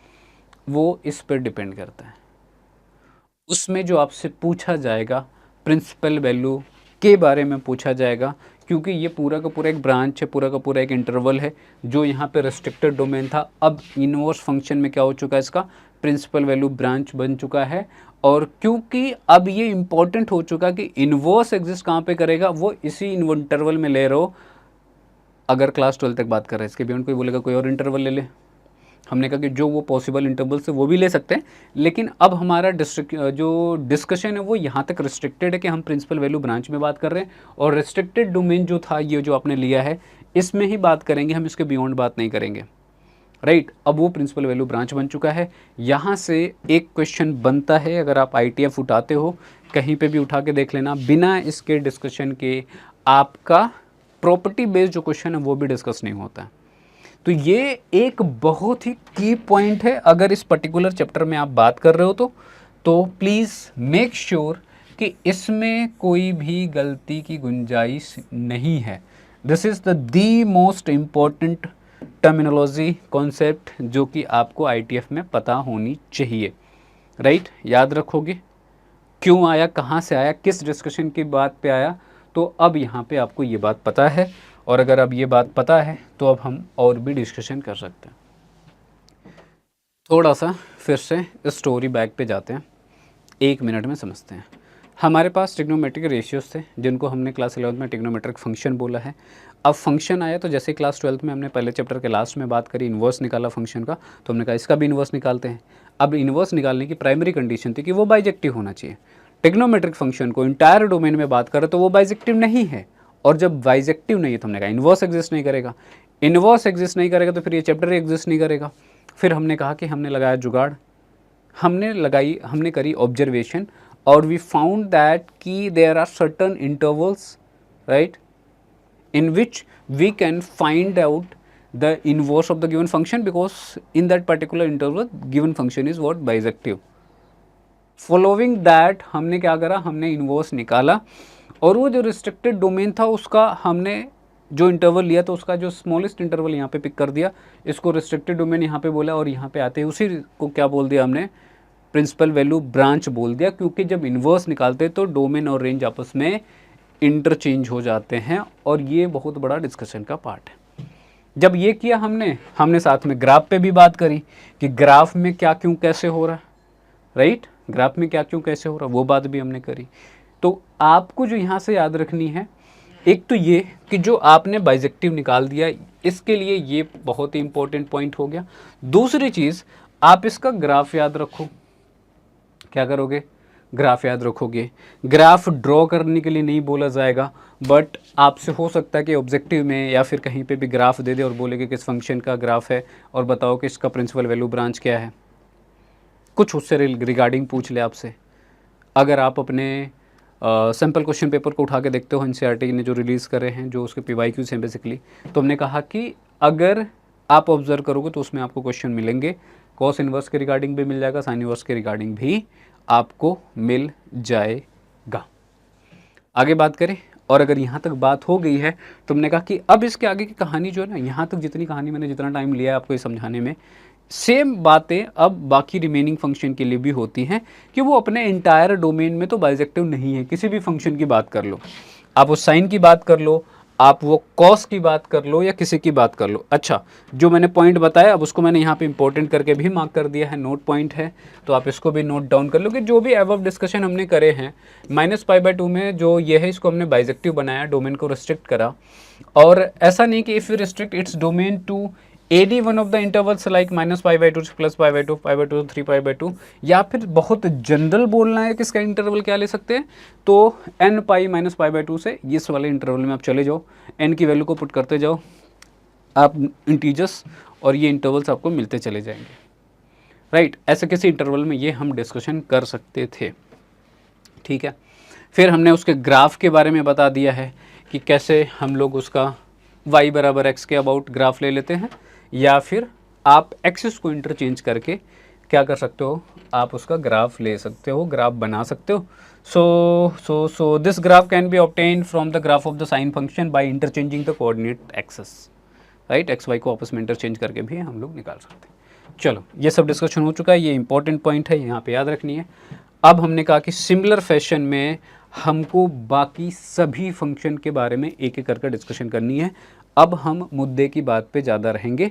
वो इस पर डिपेंड करता है। उसमें जो आपसे पूछा जाएगा प्रिंसिपल वैल्यू के बारे में पूछा जाएगा, क्योंकि ये पूरा का पूरा एक ब्रांच है, पूरा का पूरा एक इंटरवल है जो यहाँ पे रेस्ट्रिक्टेड डोमेन था। अब इनवर्स फंक्शन में क्या हो चुका है, इसका प्रिंसिपल वैल्यू ब्रांच बन चुका है। और क्योंकि अब ये इंपॉर्टेंट हो चुका कि इनवर्स एग्जिस्ट कहाँ पे करेगा, वो इसी इंटरवल में ले रहे हो। अगर क्लास 12 तक बात कर रहे हैं, इसके बियॉन्ड कोई बोलेगा कोई और इंटरवल ले ले, हमने कहा कि जो वो पॉसिबल इंटरवल से वो भी ले सकते हैं। लेकिन अब हमारा जो डिस्कशन है वो यहाँ तक रिस्ट्रिक्टेड है कि हम प्रिंसिपल वैल्यू ब्रांच में बात कर रहे हैं, और रिस्ट्रिक्टेड डोमेन जो था ये जो आपने लिया है इसमें ही बात करेंगे हम, इसके बियॉन्ड बात नहीं करेंगे, राइट। अब वो प्रिंसिपल वैल्यू ब्रांच बन चुका है। यहाँ से एक क्वेश्चन बनता है, अगर आप ITF उठाते हो कहीं पर भी उठा के देख लेना, बिना इसके डिस्कशन के आपका प्रॉपर्टी बेस्ड जो क्वेश्चन है वो भी डिस्कस नहीं होता है। तो ये एक बहुत ही की पॉइंट है, अगर इस पर्टिकुलर चैप्टर में आप बात कर रहे हो तो प्लीज़ मेक श्योर कि इसमें कोई भी गलती की गुंजाइश नहीं है। This is the most important terminology concept जो कि आपको ITF में पता होनी चाहिए, राइट। याद रखोगे क्यों आया, कहाँ से आया, किस डिस्कशन की बात पे आया, तो अब यहाँ पे आपको ये बात पता है। और अगर अब ये बात पता है तो अब हम और भी डिस्कशन कर सकते हैं। थोड़ा सा फिर से स्टोरी बैक पे जाते हैं, 1 मिनट में समझते हैं। हमारे पास ट्रिग्नोमेट्रिक रेशियोज थे जिनको हमने क्लास 11 में ट्रिग्नोमेट्रिक फंक्शन बोला है। अब फंक्शन आया तो जैसे क्लास 12 में हमने पहले चैप्टर के लास्ट में बात करी, इन्वर्स निकाला फंक्शन का, तो हमने कहा इसका भी इन्वर्स निकालते हैं। अब इन्वर्स निकालने की प्राइमरी कंडीशन थी कि वो बाइजेक्टिव होना चाहिए। ट्रिग्नोमेट्रिक फंक्शन को इंटायर डोमेन में बात करें तो वो बाइजेक्टिव नहीं है, और जब बाइजेक्टिव नहीं है तो हमने कहा इन्वर्स एग्जिस्ट नहीं करेगा। इन्वर्स एग्जिस्ट नहीं करेगा तो फिर ये चैप्टर ही एग्जिस्ट नहीं करेगा। फिर हमने कहा कि हमने लगाया जुगाड़, हमने करी ऑब्जर्वेशन, और वी फाउंड दैट कि there are certain intervals, right, in which we can find out the inverse of the given function, because in that particular interval given function is what, bisective. Following that हमने क्या करा, हमने inverse निकाला, और वो जो restricted domain था उसका हमने जो इंटरवल लिया तो उसका जो स्मॉलेस्ट इंटरवल यहाँ पे पिक कर दिया, इसको रिस्ट्रिक्टेड डोमेन यहाँ पे बोला, और यहाँ पे आते ही उसी को क्या बोल दिया हमने, प्रिंसिपल वैल्यू ब्रांच बोल दिया, क्योंकि जब इन्वर्स निकालते तो डोमेन और रेंज आपस में इंटरचेंज हो जाते हैं, और ये बहुत बड़ा डिस्कशन का पार्ट है। जब ये किया हमने साथ में ग्राफ पे भी बात करी कि ग्राफ में क्या क्यों कैसे हो रहा है, राइट, ग्राफ में क्या क्यों कैसे हो रहा है, वो बात भी हमने करी। तो आपको जो यहाँ से याद रखनी है, एक तो ये कि जो आपने बाइजेक्टिव निकाल दिया, इसके लिए ये बहुत ही इंपॉर्टेंट पॉइंट हो गया। दूसरी चीज़, आप इसका ग्राफ याद रखो। क्या करोगे, ग्राफ याद रखोगे। ग्राफ ड्रॉ करने के लिए नहीं बोला जाएगा, बट आपसे हो सकता है कि ऑब्जेक्टिव में या फिर कहीं पे भी ग्राफ दे दे और बोले कि किस फंक्शन का ग्राफ है और बताओ कि इसका प्रिंसिपल वैल्यू ब्रांच क्या है, कुछ उससे रिगार्डिंग पूछ ले आपसे। अगर आप अपने सैम्पल क्वेश्चन पेपर को उठा के देखते हो, एनसीईआरटी ने जो रिलीज़ करे हैं, जो उसके पीवाईक्यूज़ हैं बेसिकली, तो हमने कहा कि अगर आप ऑब्जर्व करोगे तो उसमें आपको क्वेश्चन मिलेंगे, कॉस इन्वर्स के रिगार्डिंग भी मिल जाएगा, साइन इन्वर्स के रिगार्डिंग भी आपको मिल जाएगा। आगे बात करें, और अगर यहाँ तक बात हो गई है तो हमने कहा कि अब इसके आगे की कहानी जो है ना, यहाँ तक जितनी कहानी मैंने जितना टाइम लिया है आपको ये समझाने में, सेम बातें अब बाकी रिमेनिंग फंक्शन के लिए भी होती हैं कि वो अपने इंटायर डोमेन में तो बाइजेक्टिव नहीं है। किसी भी फंक्शन की बात कर लो, आप वो साइन की बात कर लो, आप वो कॉस की बात कर लो, या किसी की बात कर लो। अच्छा, जो मैंने पॉइंट बताया अब उसको मैंने यहाँ पे इंपॉर्टेंट करके भी मार्क कर दिया है, नोट पॉइंट है, तो आप इसको भी नोट डाउन कर लो कि जो भी अबव डिस्कशन हमने करे हैं, -π/2 में जो ये है इसको हमने बाइजेक्टिव बनाया, डोमेन को रिस्ट्रिक्ट करा। और ऐसा नहीं कि if you restrict its domain to any one of the intervals like -π/2 से +π/2, π/2 से 3π/2, या फिर बहुत जनरल बोलना है कि इसका इंटरवल क्या ले सकते हैं, तो n π -π/2 से इस वाले इंटरवल में आप चले जाओ, n की वैल्यू को पुट करते जाओ आप इंटीजर्स, और ये इंटरवल्स आपको मिलते चले जाएंगे, राइट। ऐसे किसी इंटरवल में ये हम डिस्कशन कर सकते थे, ठीक है। फिर हमने उसके ग्राफ के बारे में बता दिया है कि कैसे हम लोग उसका y = x के अबाउट ग्राफ ले लेते हैं, या फिर आप एक्सिस को इंटरचेंज करके क्या कर सकते हो, आप उसका ग्राफ ले सकते हो, ग्राफ बना सकते हो। So this graph can be obtain from the graph of the sine function by interchanging the coordinate axis, right. X y को आपस में इंटरचेंज करके भी हम लोग निकाल सकते हैं। चलो, ये सब डिस्कशन हो चुका है, ये इंपॉर्टेंट पॉइंट है, यहाँ पे याद रखनी है। अब हमने कहा कि सिमिलर फैशन में हमको बाकी सभी फंक्शन के बारे में एक एक करके डिस्कशन करनी है। अब हम मुद्दे की बात पे ज़्यादा रहेंगे।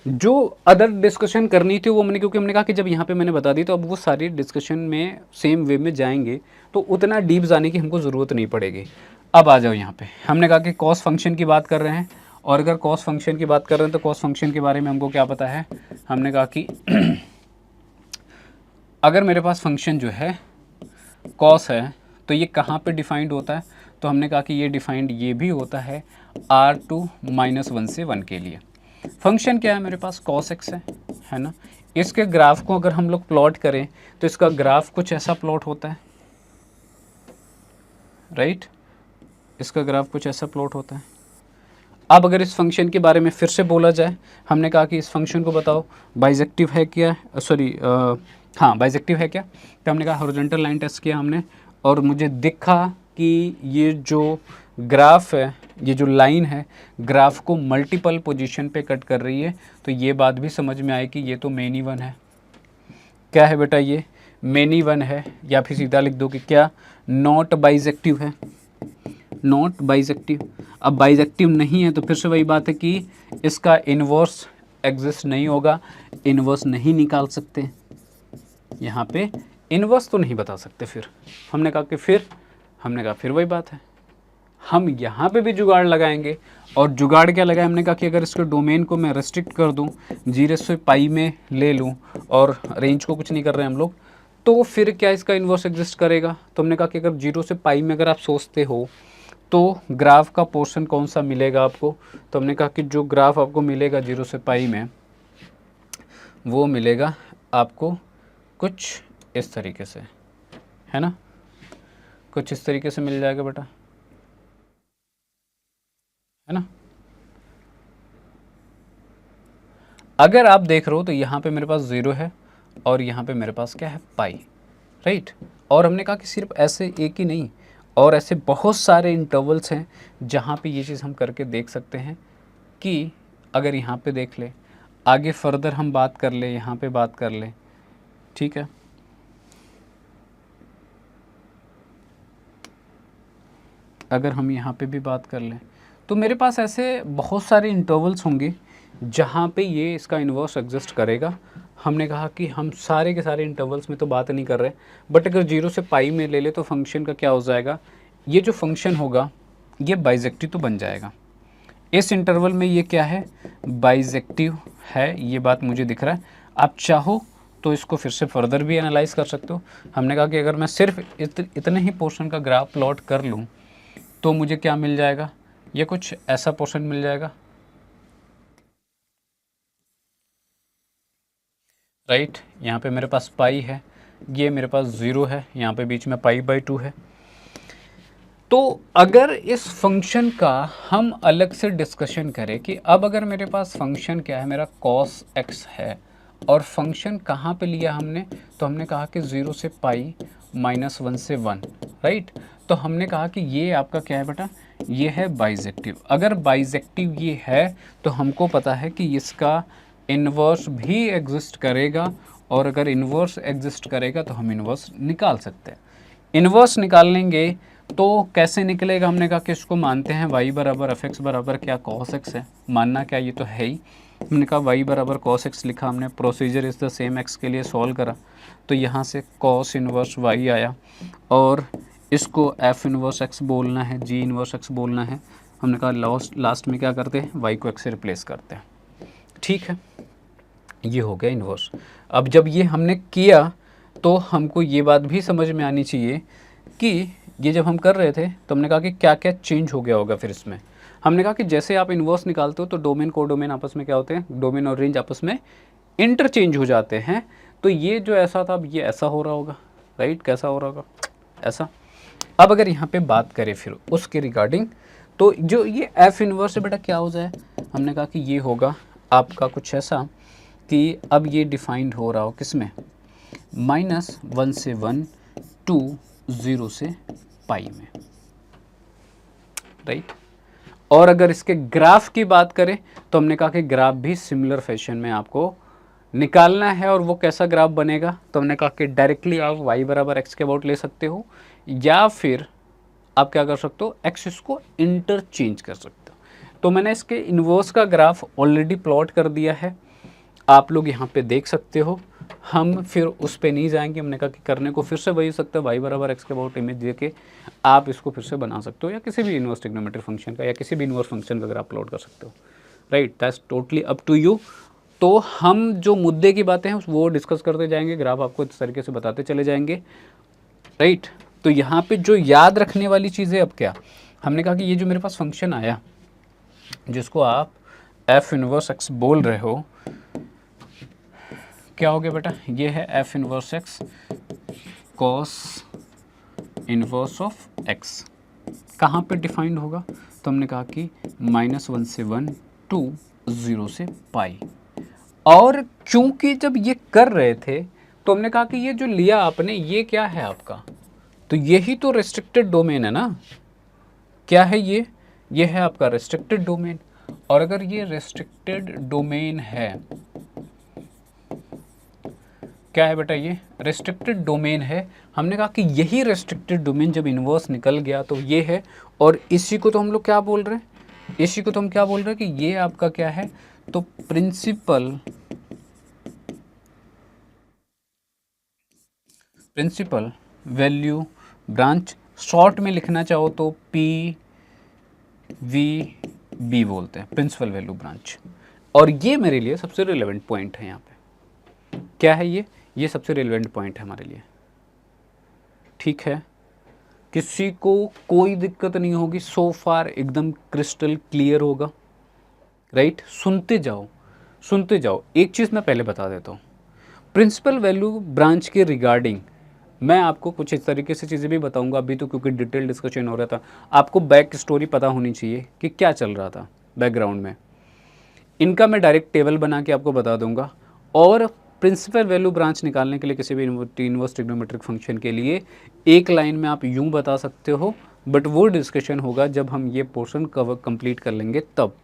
जो अदर डिस्कशन करनी थी वो मैंने, क्योंकि हमने कहा कि जब यहाँ पे मैंने बता दी तो अब वो सारी डिस्कशन में सेम वे में जाएंगे, तो उतना डीप जाने की हमको ज़रूरत नहीं पड़ेगी। अब आ जाओ यहाँ पे, हमने कहा कि कॉस फंक्शन की बात कर रहे हैं, और अगर कॉस फंक्शन की बात कर रहे हैं तो कॉस फंक्शन के बारे में हमको क्या पता है। हमने कहा कि अगर मेरे पास फंक्शन जो है कॉस है तो ये कहाँ पे डिफाइंड होता है, तो हमने कहा कि ये डिफाइंड ये भी होता है R2 -1 से 1 के लिए। फंक्शन क्या है मेरे पास, cos x है ना। इसके ग्राफ को अगर हम लोग प्लॉट करें तो इसका ग्राफ कुछ ऐसा प्लॉट होता है, राइट। इसका ग्राफ कुछ ऐसा प्लॉट होता है। अब अगर इस फंक्शन के बारे में फिर से बोला जाए, हमने कहा कि इस फंक्शन को बताओ बाइजेक्टिव है क्या, सॉरी हाँ बाइजेक्टिव है क्या, तो हमने कहा हॉरिजॉन्टल लाइन टेस्ट किया हमने, और मुझे दिखा कि ये जो ग्राफ है, ये जो लाइन है, ग्राफ को मल्टीपल पोजीशन पे कट कर रही है, तो ये बात भी समझ में आए कि ये तो मेनी वन है। क्या है बेटा, ये मेनी वन है, या फिर सीधा लिख दो कि क्या, नॉट बाइजेक्टिव है, नॉट बाइजेक्टिव। अब बाइजेक्टिव नहीं है तो फिर से वही बात है कि इसका इन्वर्स एग्जिस्ट नहीं होगा, इन्वर्स नहीं निकाल सकते, यहाँ पे इन्वर्स तो नहीं बता सकते। फिर हमने कहा फिर वही बात है, हम यहाँ पे भी जुगाड़ लगाएंगे। और जुगाड़ क्या लगाए, हमने कहा कि अगर इसके डोमेन को मैं रेस्ट्रिक्ट कर दूँ, 0 से π में ले लूँ, और रेंज को कुछ नहीं कर रहे हम लोग, तो फिर क्या इसका इन्वर्स एग्जिस्ट करेगा। तो हमने कहा कि अगर 0 से π में अगर आप सोचते हो तो ग्राफ का पोर्शन कौन सा मिलेगा आपको, तो हमने कहा कि जो ग्राफ आपको मिलेगा 0 से π में, वो मिलेगा आपको कुछ इस तरीके से, है ना, कुछ इस तरीके से मिल जाएगा बेटा, है ना। अगर आप देख रहे हो तो यहाँ पे मेरे पास 0 है, और यहाँ पे मेरे पास क्या है, पाई, राइट। और हमने कहा कि सिर्फ ऐसे एक ही नहीं, और ऐसे बहुत सारे इंटरवल्स हैं जहाँ पे ये चीज़ हम करके देख सकते हैं कि अगर यहाँ पे देख ले, आगे फर्दर हम बात कर ले, यहाँ पे बात कर ले, ठीक है। अगर हम यहाँ पे भी बात कर लें तो मेरे पास ऐसे बहुत सारे इंटरवल्स होंगे जहाँ पे ये इसका इन्वर्स एग्जिस्ट करेगा। हमने कहा कि हम सारे के सारे इंटरवल्स में तो बात नहीं कर रहे, बट अगर 0 से पाई में ले ले तो फंक्शन का क्या हो जाएगा, ये जो फंक्शन होगा ये बाइजेक्टिव तो बन जाएगा। इस इंटरवल में ये क्या है, बाइजेक्टिव है, ये बात मुझे दिख रहा है। आप चाहो तो इसको फिर से फर्दर भी एनालाइज कर सकते हो। हमने कहा कि अगर मैं सिर्फ इतने ही पोर्शन का ग्राफ प्लॉट कर लूँ तो मुझे क्या मिल जाएगा, ये कुछ ऐसा पोर्शन मिल जाएगा, राइट। यहाँ पे मेरे पास पाई है, ये मेरे पास 0 है, यहाँ पे बीच में पाई/2 है। तो अगर इस फंक्शन का हम अलग से डिस्कशन करें कि अब अगर मेरे पास फंक्शन क्या है, मेरा cos x है, और फंक्शन कहाँ पे लिया हमने, तो हमने कहा कि 0 से पाई -1 से 1, राइट। तो हमने कहा कि ये आपका क्या है बेटा, ये है बाइजेक्टिव। अगर बाइजेक्टिव ये है तो हमको पता है कि इसका इन्वर्स भी एग्जिस्ट करेगा, और अगर इन्वर्स एग्जिस्ट करेगा तो हम इन्वर्स निकाल सकते हैं। इन्वर्स निकाल लेंगे तो कैसे निकलेगा, हमने कहा कि इसको मानते हैं y बराबर एफ एक्स बराबर क्या cos x है, मानना क्या, ये तो है ही। हमने कहा y बराबर cos x लिखा हमने, procedure is the same, x के लिए सॉल्व करा तो यहाँ से cos इन्वर्स y आया, और इसको f इन्वर्स x बोलना है, g इन्वर्स x बोलना है। हमने कहा लास्ट में क्या करते हैं, y को x से रिप्लेस करते हैं, ठीक है। ये हो गया इन्वर्स। अब जब ये हमने किया तो हमको ये बात भी समझ में आनी चाहिए कि ये जब हम कर रहे थे तो हमने कहा कि क्या क्या चेंज हो गया होगा। फिर इसमें हमने कहा कि जैसे आप इन्वर्स निकालते हो तो डोमेन को डोमेन आपस में क्या होते हैं, डोमेन और रेंज आपस में इंटरचेंज हो जाते हैं। तो ये जो ऐसा था अब ये ऐसा हो रहा होगा, राइट। कैसा हो रहा होगा, ऐसा। अब अगर यहाँ पे बात करें फिर उसके रिगार्डिंग, तो जो ये एफ इन्वर्स है बेटा क्या हो जाए, हमने कहा कि ये होगा आपका कुछ ऐसा कि अब ये डिफाइंड हो रहा हो किस में, -1 से 1 टू 0 से पाई में, राइट। और अगर इसके ग्राफ की बात करें तो हमने कहा कि ग्राफ भी सिमिलर फैशन में आपको निकालना है। और वो कैसा ग्राफ बनेगा, तो हमने कहा कि डायरेक्टली आप y बराबर x के अबाउट ले सकते हो, या फिर आप क्या कर सकते हो, एक्सिस को इंटरचेंज कर सकते हो। तो मैंने इसके इन्वर्स का ग्राफ ऑलरेडी प्लॉट कर दिया है, आप लोग यहाँ पे देख सकते हो। हम फिर उस पे नहीं जाएंगे, हमने कहा कि करने को फिर से वही सकते हो, y बराबर एक्स के अबाउट इमेज दे के आप इसको फिर से बना सकते हो, या किसी भी इन्वर्स ट्रिग्नोमेट्रिक फंक्शन का या किसी भी इन्वर्स फंक्शन का ग्राफ प्लॉट कर सकते हो, right. That's totally up to you. तो हम जो मुद्दे की बातें हैं वो डिस्कस करते जाएंगे, ग्राफ आपको इस तरीके से बताते चले जाएंगे, राइट। तो यहाँ पे जो याद रखने वाली चीज़ है, अब क्या हमने कहा कि ये जो मेरे पास फंक्शन आया जिसको आप एफ इनवर्स एक्स बोल रहे हो, क्या हो गया बेटा, ये है F inverse x cos inverse of x. कहाँ पे डिफाइंड होगा, तो हमने कहा कि -1 से 1 टू 0 से पाई। और क्योंकि जब ये कर रहे थे तो हमने कहा कि ये जो लिया आपने ये क्या है आपका, तो यही तो रेस्ट्रिक्टेड डोमेन है ना। क्या है ये है आपका रेस्ट्रिक्टेड डोमेन। और अगर ये रेस्ट्रिक्टेड डोमेन है, क्या है बेटा, ये रेस्ट्रिक्टेड डोमेन है। हमने कहा कि यही रेस्ट्रिक्टेड डोमेन जब इन्वर्स निकल गया तो ये है, और इसी को तो हम लोग क्या बोल रहे हैं, इसी को तो हम क्या बोल रहे हैं कि ये आपका क्या है, तो प्रिंसिपल वैल्यू ब्रांच, शॉर्ट में लिखना चाहो तो PVB बोलते हैं, प्रिंसिपल वैल्यू ब्रांच। और ये मेरे लिए सबसे रिलेवेंट पॉइंट है यहाँ पे। क्या है ये सबसे रिलेवेंट पॉइंट है हमारे लिए, ठीक है। किसी को कोई दिक्कत नहीं होगी, सो फार एकदम क्रिस्टल क्लियर होगा, राइट। सुनते जाओ। एक चीज़ मैं पहले बता देता हूँ, प्रिंसिपल वैल्यू ब्रांच के रिगार्डिंग मैं आपको कुछ इस तरीके से चीज़ें भी बताऊंगा अभी, तो क्योंकि डिटेल डिस्कशन हो रहा था, आपको बैक स्टोरी पता होनी चाहिए कि क्या चल रहा था बैकग्राउंड में। इनका मैं डायरेक्ट टेबल बना के आपको बता दूंगा, और प्रिंसिपल वैल्यू ब्रांच निकालने के लिए किसी भी इनवर्स ट्रिग्नोमेट्रिक फंक्शन के लिए एक लाइन में आप यूं बता सकते हो, बट वो डिस्कशन होगा जब हम ये पोर्शन कवर कंप्लीट कर लेंगे तब,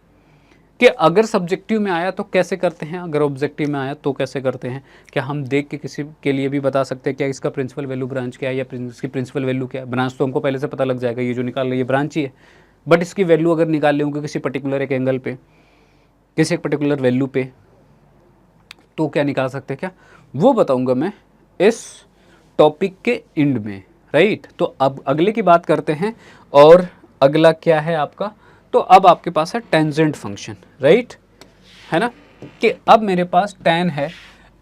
कि अगर सब्जेक्टिव में आया तो कैसे करते हैं, अगर ऑब्जेक्टिव में आया तो कैसे करते हैं। क्या हम देख के किसी के लिए भी बता सकते हैं क्या इसका प्रिंसिपल वैल्यू ब्रांच क्या है या इसकी प्रिंसिपल वैल्यू क्या है। ब्रांच तो हमको पहले से पता लग जाएगा, ये जो निकाल रही है ब्रांच ही है, बट इसकी वैल्यू अगर निकाल ले होंगे किसी पर्टिकुलर एक एंगल पे, किसी एक पर्टिकुलर वैल्यू पे, तो क्या निकाल सकते हैं क्या, वो बताऊंगा मैं इस टॉपिक के एंड में, राइट। तो अब अगले की बात करते हैं, और अगला क्या है आपका, तो अब आपके पास है टेंजेंट फंक्शन, राइट, है ना, कि अब मेरे पास tan है,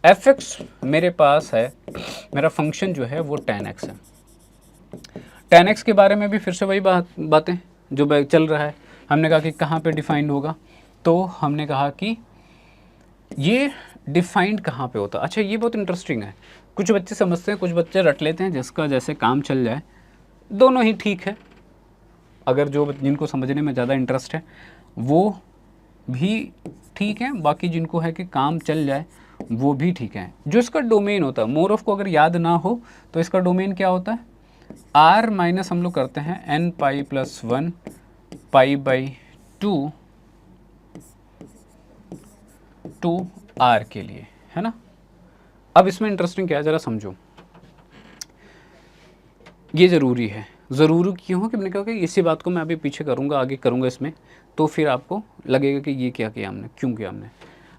fx मेरे पास है, मेरा फंक्शन जो है वो tan x है। tan x के बारे में भी फिर से वही बातें जो चल रहा है, हमने कहा कि कहाँ पे डिफाइंड होगा, तो हमने कहा कि ये डिफाइंड कहाँ पे होता है। अच्छा, ये बहुत इंटरेस्टिंग है, कुछ बच्चे समझते हैं, कुछ बच्चे रट लेते हैं, जिसका जैसे काम चल जाए, दोनों ही ठीक है। अगर जो जिनको समझने में ज़्यादा इंटरेस्ट है वो भी ठीक है, बाकी जिनको है कि काम चल जाए वो भी ठीक है। जो इसका डोमेन होता है, मोर ऑफ को अगर याद ना हो तो इसका डोमेन क्या होता है, r माइनस हम लोग करते हैं n pi plus 1 pi by 2 two r के लिए, है ना। अब इसमें इंटरेस्टिंग क्या है ज़रा समझो, ये ज़रूरी है, ज़रूरी क्यों हो कि मैंने कहा कि इसी बात को मैं अभी पीछे करूँगा, आगे करूँगा इसमें, तो फिर आपको लगेगा कि ये क्या किया हमने, क्यों किया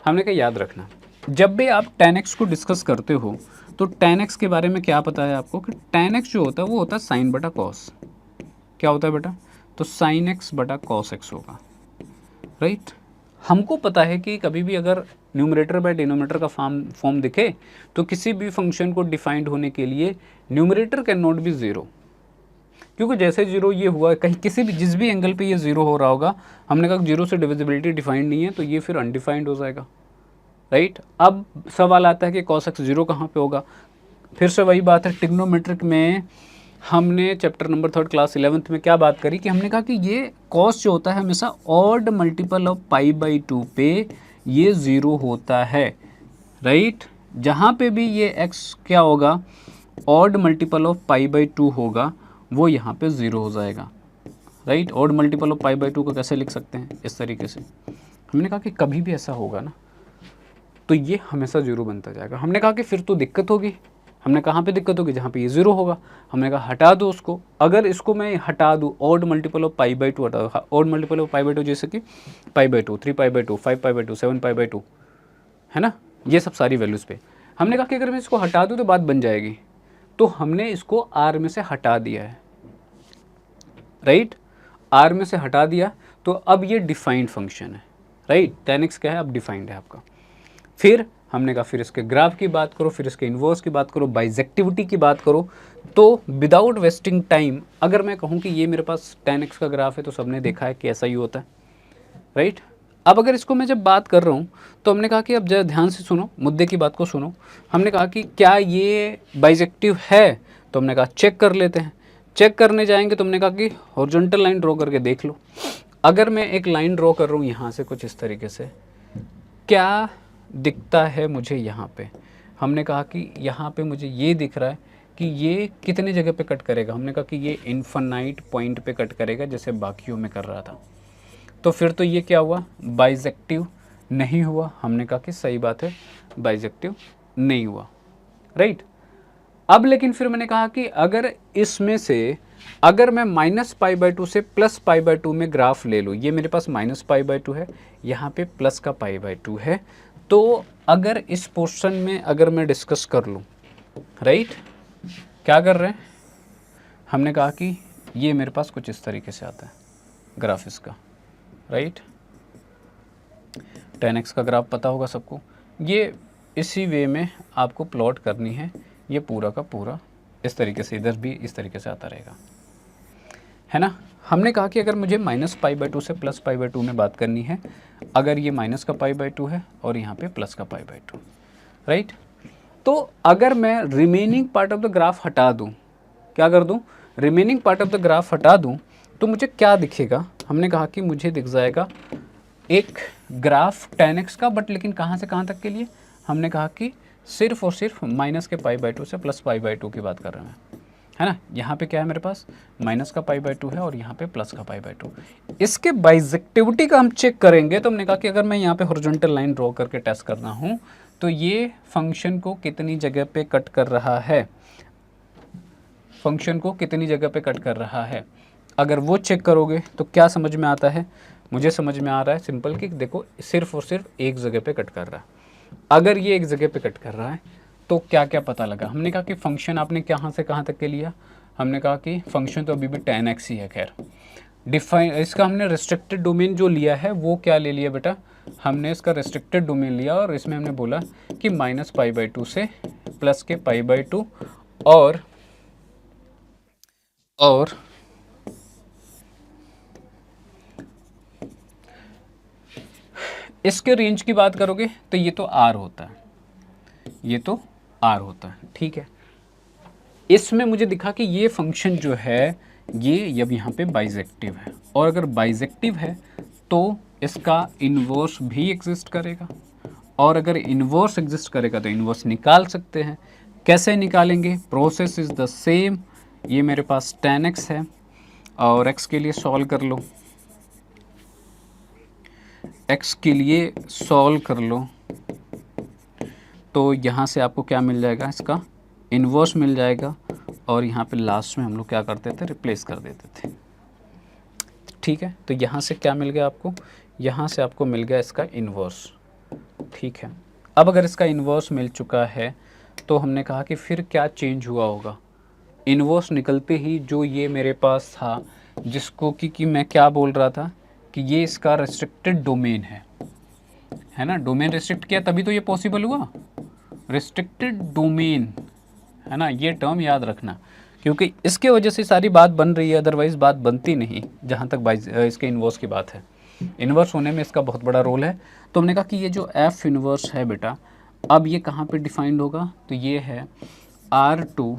हमने कहा याद रखना, जब भी आप tan x को डिस्कस करते हो तो tan x के बारे में क्या पता है आपको कि tan x जो होता है वो होता है साइन बटा कॉस। क्या होता है बेटा, तो साइन x बटा कॉस x होगा, राइट। हमको पता है कि कभी भी अगर न्यूमरेटर बाय डिनोमिनेटर का फॉर्म दिखे तो किसी भी फंक्शन को डिफाइंड होने के लिए numerator can not be zero, क्योंकि जैसे जीरो ये हुआ कहीं किसी भी जिस भी एंगल पे ये जीरो हो रहा होगा, हमने कहा जीरो से डिविजिबिलिटी डिफाइंड नहीं है तो ये फिर अनडिफाइंड हो जाएगा, राइट। अब सवाल आता है कि कॉस एक्स जीरो कहाँ पे होगा, फिर से वही बात है, ट्रिग्नोमेट्रिक में हमने चैप्टर नंबर 3 क्लास 11th में क्या बात करी कि हमने कहा कि ये कॉस जो होता है हमेशा odd multiple of pi by 2 पे ये ज़ीरो होता है, राइट। जहाँ पे भी ये x क्या होगा, odd multiple of pi by 2 होगा, वो यहाँ पे ज़ीरो हो जाएगा, right. Odd multiple of pi by 2 को कैसे लिख सकते हैं, इस तरीके से। हमने कहा कि कभी भी ऐसा होगा ना तो ये हमेशा ज़ीरो बनता जाएगा। हमने कहा कि फिर तो दिक्कत होगी, हमने कहाँ पे दिक्कत होगी, जहाँ पे ये ज़ीरो होगा। हमने कहा हटा दो उसको, अगर इसको मैं हटा दूँ, odd multiple of pi by 2 हटा दो, odd multiple of pi by 2 जैसे कि पाई by 2, 3 pi by 2, 5 pi by 2, 7 pi by 2, है ना, ये सब सारी वैल्यूज़ पे। हमने कहा कि अगर मैं इसको हटा दूँ तो बात बन जाएगी, तो हमने इसको आर में से हटा दिया है, राइट। आर में से हटा दिया तो अब ये डिफाइंड फंक्शन है, राइट। tan x क्या है, अब डिफाइंड है आपका। फिर हमने कहा फिर इसके ग्राफ की बात करो, फिर इसके इन्वर्स की बात करो, बाइजेक्टिविटी की बात करो। तो विदाउट वेस्टिंग टाइम अगर मैं कहूँ कि ये मेरे पास tan x का ग्राफ है तो सबने देखा है कि ऐसा ही होता है, राइट। अब अगर इसको मैं जब बात कर रहा हूँ तो हमने कहा कि अब जरा ध्यान से सुनो, मुद्दे की बात को सुनो। हमने कहा कि क्या ये बाइजेक्टिव है, तो हमने कहा चेक कर लेते हैं। चेक करने जाएंगे तो हमने कहा कि हॉरिजॉन्टल लाइन ड्रॉ करके देख लो। अगर मैं एक लाइन ड्रॉ कर रहा हूँ यहाँ से कुछ इस तरीके से, क्या दिखता है मुझे यहाँ पे, हमने कहा कि यहाँ पे मुझे ये दिख रहा है कि ये कितने जगह पे कट करेगा। हमने कहा कि ये इन्फिनाइट पॉइंट पे कट करेगा जैसे बाकियों में कर रहा था। तो फिर तो ये क्या हुआ, बाइजेक्टिव नहीं हुआ। हमने कहा कि सही बात है, बाइजेक्टिव नहीं हुआ, राइट। अब लेकिन फिर मैंने कहा कि अगर इसमें से अगर मैं माइनस पाई बाई 2 से प्लस पाई बाई 2 में ग्राफ ले लूँ, ये मेरे पास माइनस पाई बाई 2 है, यहाँ पे प्लस का पाई बाई 2 है, तो अगर इस पोर्शन में अगर मैं डिस्कस कर लूँ, राइट, क्या कर रहे हैं, हमने कहा कि ये मेरे पास कुछ इस तरीके से आता है ग्राफ इसका, राइट। tan x का ग्राफ पता होगा सबको, ये इसी वे में आपको प्लॉट करनी है, ये पूरा का पूरा इस तरीके से, इधर भी इस तरीके से आता रहेगा, है ना। हमने कहा कि अगर मुझे माइनस पाई बाई 2 से प्लस पाई बाई 2 में बात करनी है, अगर ये माइनस का पाई बाई 2 है और यहाँ पे प्लस का पाई बाई 2, राइट। तो अगर मैं remaining part of the graph हटा दूँ, क्या कर दूँ, remaining part of the graph हटा दूँ, तो मुझे क्या दिखेगा, हमने कहा कि मुझे दिख जाएगा एक ग्राफ tan x का, बट लेकिन कहाँ से कहाँ तक के लिए, हमने कहा कि सिर्फ और सिर्फ माइनस के पाई बाई टू से प्लस पाई बाई टू की बात कर रहे हैं, है ना। यहाँ पे क्या है मेरे पास, माइनस का पाई बाई टू है और यहाँ पे प्लस का पाई बाई टू। इसके बाइजेक्टिविटी का हम चेक करेंगे तो हमने कहा कि अगर मैं यहाँ पे हॉरिजॉन्टल लाइन ड्रॉ करके टेस्ट करना हूँ तो ये फंक्शन को कितनी जगह पे कट कर रहा है, फंक्शन को कितनी जगह पे कट कर रहा है। अगर वो चेक करोगे तो क्या समझ में आता है, मुझे समझ में आ रहा है सिंपल कि देखो सिर्फ और सिर्फ एक जगह पे कट कर रहा है। अगर ये एक जगह पे कट कर रहा है तो क्या क्या पता लगा, हमने कहा कि फंक्शन आपने कहाँ से कहाँ तक के लिया, हमने कहा कि फंक्शन तो अभी भी tan x ही है। खैर डिफाइन इसका हमने रिस्ट्रिक्टेड डोमेन जो लिया है वो क्या ले लिया बेटा, हमने इसका रिस्ट्रिक्टेड डोमेन लिया और इसमें हमने बोला कि माइनस पाई बाई टू से प्लस के पाई बाई टू और इसके रेंज की बात करोगे तो ये तो r होता है, ये तो r होता है, ठीक है। इसमें मुझे दिखा कि ये फंक्शन जो है ये अब यहाँ पे बाइजेक्टिव है, और अगर बाइजेक्टिव है तो इसका इन्वर्स भी एग्जिस्ट करेगा, और अगर इन्वर्स एग्जिस्ट करेगा तो इन्वर्स निकाल सकते हैं। कैसे निकालेंगे, प्रोसेस इज़ द सेम। ये मेरे पास tan x है और x के लिए सॉल्व कर लो, x के लिए सॉल्व कर लो तो यहाँ से आपको क्या मिल जाएगा, इसका इन्वर्स मिल जाएगा, और यहाँ पे लास्ट में हम लोग क्या करते थे, रिप्लेस कर देते थे, ठीक है। तो यहाँ से क्या मिल गया आपको, यहाँ से आपको मिल गया इसका इन्वर्स, ठीक है। अब अगर इसका इन्वर्स मिल चुका है तो हमने कहा कि फिर क्या चेंज हुआ होगा, इन्वर्स निकलते ही जो ये मेरे पास था जिसको कि मैं क्या बोल रहा था कि ये इसका रेस्ट्रिक्टेड डोमेन है ना, डोमेन रिस्ट्रिक्ट किया तभी तो ये पॉसिबल हुआ, रिस्ट्रिक्टेड डोमेन, है ना। ये टर्म याद रखना क्योंकि इसके वजह से सारी बात बन रही है, अदरवाइज बात बनती नहीं जहाँ तक इसके इन्वर्स की बात है। इन्वर्स होने में इसका बहुत बड़ा रोल है। तो हमने कहा कि ये जो एफ इन्वर्स है बेटा, अब ये कहाँ पे डिफाइंड होगा, तो ये है R2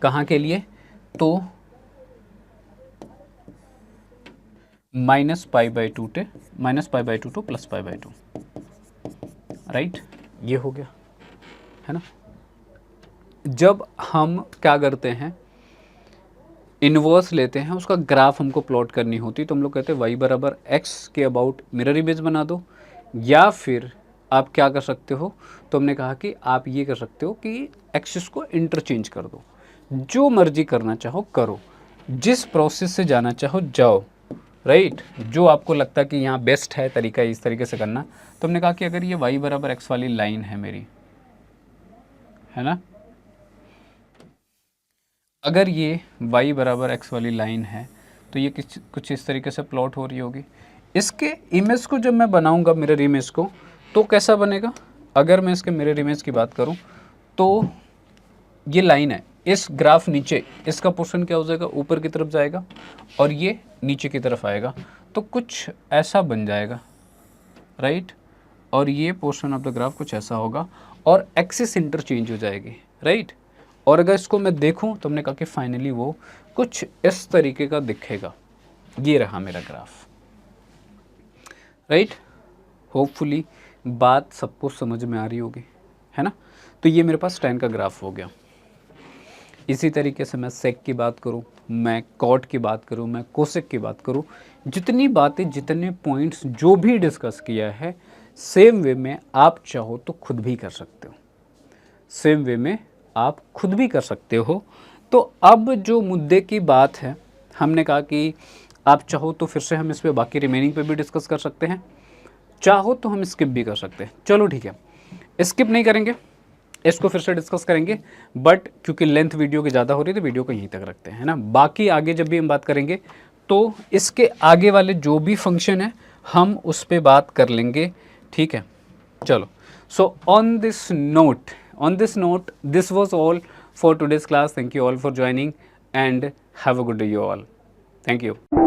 कहाँ के लिए, तो minus pi by two two plus pi by two, right, ये हो गया, है ना। जब हम क्या करते हैं, इन्वर्स लेते हैं, उसका ग्राफ हमको प्लॉट करनी होती तो हम लोग कहते हैं y बराबर x के अबाउट मिरर इमेज बना दो, या फिर आप क्या कर सकते हो, तो हमने कहा कि आप ये कर सकते हो कि एक्सिस को इंटरचेंज कर दो, जो मर्जी करना चाहो करो, जिस प्रोसेस से जाना चाहो जाओ, राइट। जो आपको लगता कि यहाँ बेस्ट है तरीका इस तरीके से करना। तो हमने कहा कि अगर ये y बराबर x वाली लाइन है मेरी, है ना, अगर ये y बराबर x वाली लाइन है तो ये कुछ इस तरीके से प्लॉट हो रही होगी। इसके इमेज को जब मैं बनाऊंगा मिरर इमेज को तो कैसा बनेगा, अगर मैं इसके मिरर इमेज की बात करूं तो ये लाइन है, इस ग्राफ नीचे इसका पोर्शन क्या हो जाएगा, ऊपर की तरफ जाएगा और ये नीचे की तरफ आएगा, तो कुछ ऐसा बन जाएगा, राइट। और ये पोर्शन ऑफ द ग्राफ कुछ ऐसा होगा और एक्सिस इंटरचेंज हो जाएगी, राइट। और अगर इसको मैं देखूं तो हमने कहा कि फाइनली वो कुछ इस तरीके का दिखेगा। ये रहा मेरा ग्राफ, राइट। होपफुली बात सबको समझ में आ रही होगी, है ना। तो ये मेरे पास tan का ग्राफ हो गया। इसी तरीके से मैं सेक की बात करूं, मैं कॉट की बात करूं, मैं कोसेक की बात करूं, जितनी बातें जितने पॉइंट्स जो भी डिस्कस किया है सेम वे में आप चाहो तो खुद भी कर सकते हो, सेम वे में आप खुद भी कर सकते हो। तो अब जो मुद्दे की बात है, हमने कहा कि आप चाहो तो फिर से हम इस पे बाकी रिमेनिंग पे भी डिस्कस कर सकते हैं, चाहो तो हम स्किप भी कर सकते हैं। चलो ठीक है, स्किप नहीं करेंगे, इसको फिर से डिस्कस करेंगे, बट क्योंकि लेंथ वीडियो की ज़्यादा हो रही है तो वीडियो को यहीं तक रखते हैं, है ना। बाकी आगे जब भी हम बात करेंगे तो इसके आगे वाले जो भी फंक्शन है हम उस पर बात कर लेंगे, ठीक है। चलो, so on this note, this was all for today's class. Thank you all for joining and have a good day you all. Thank you.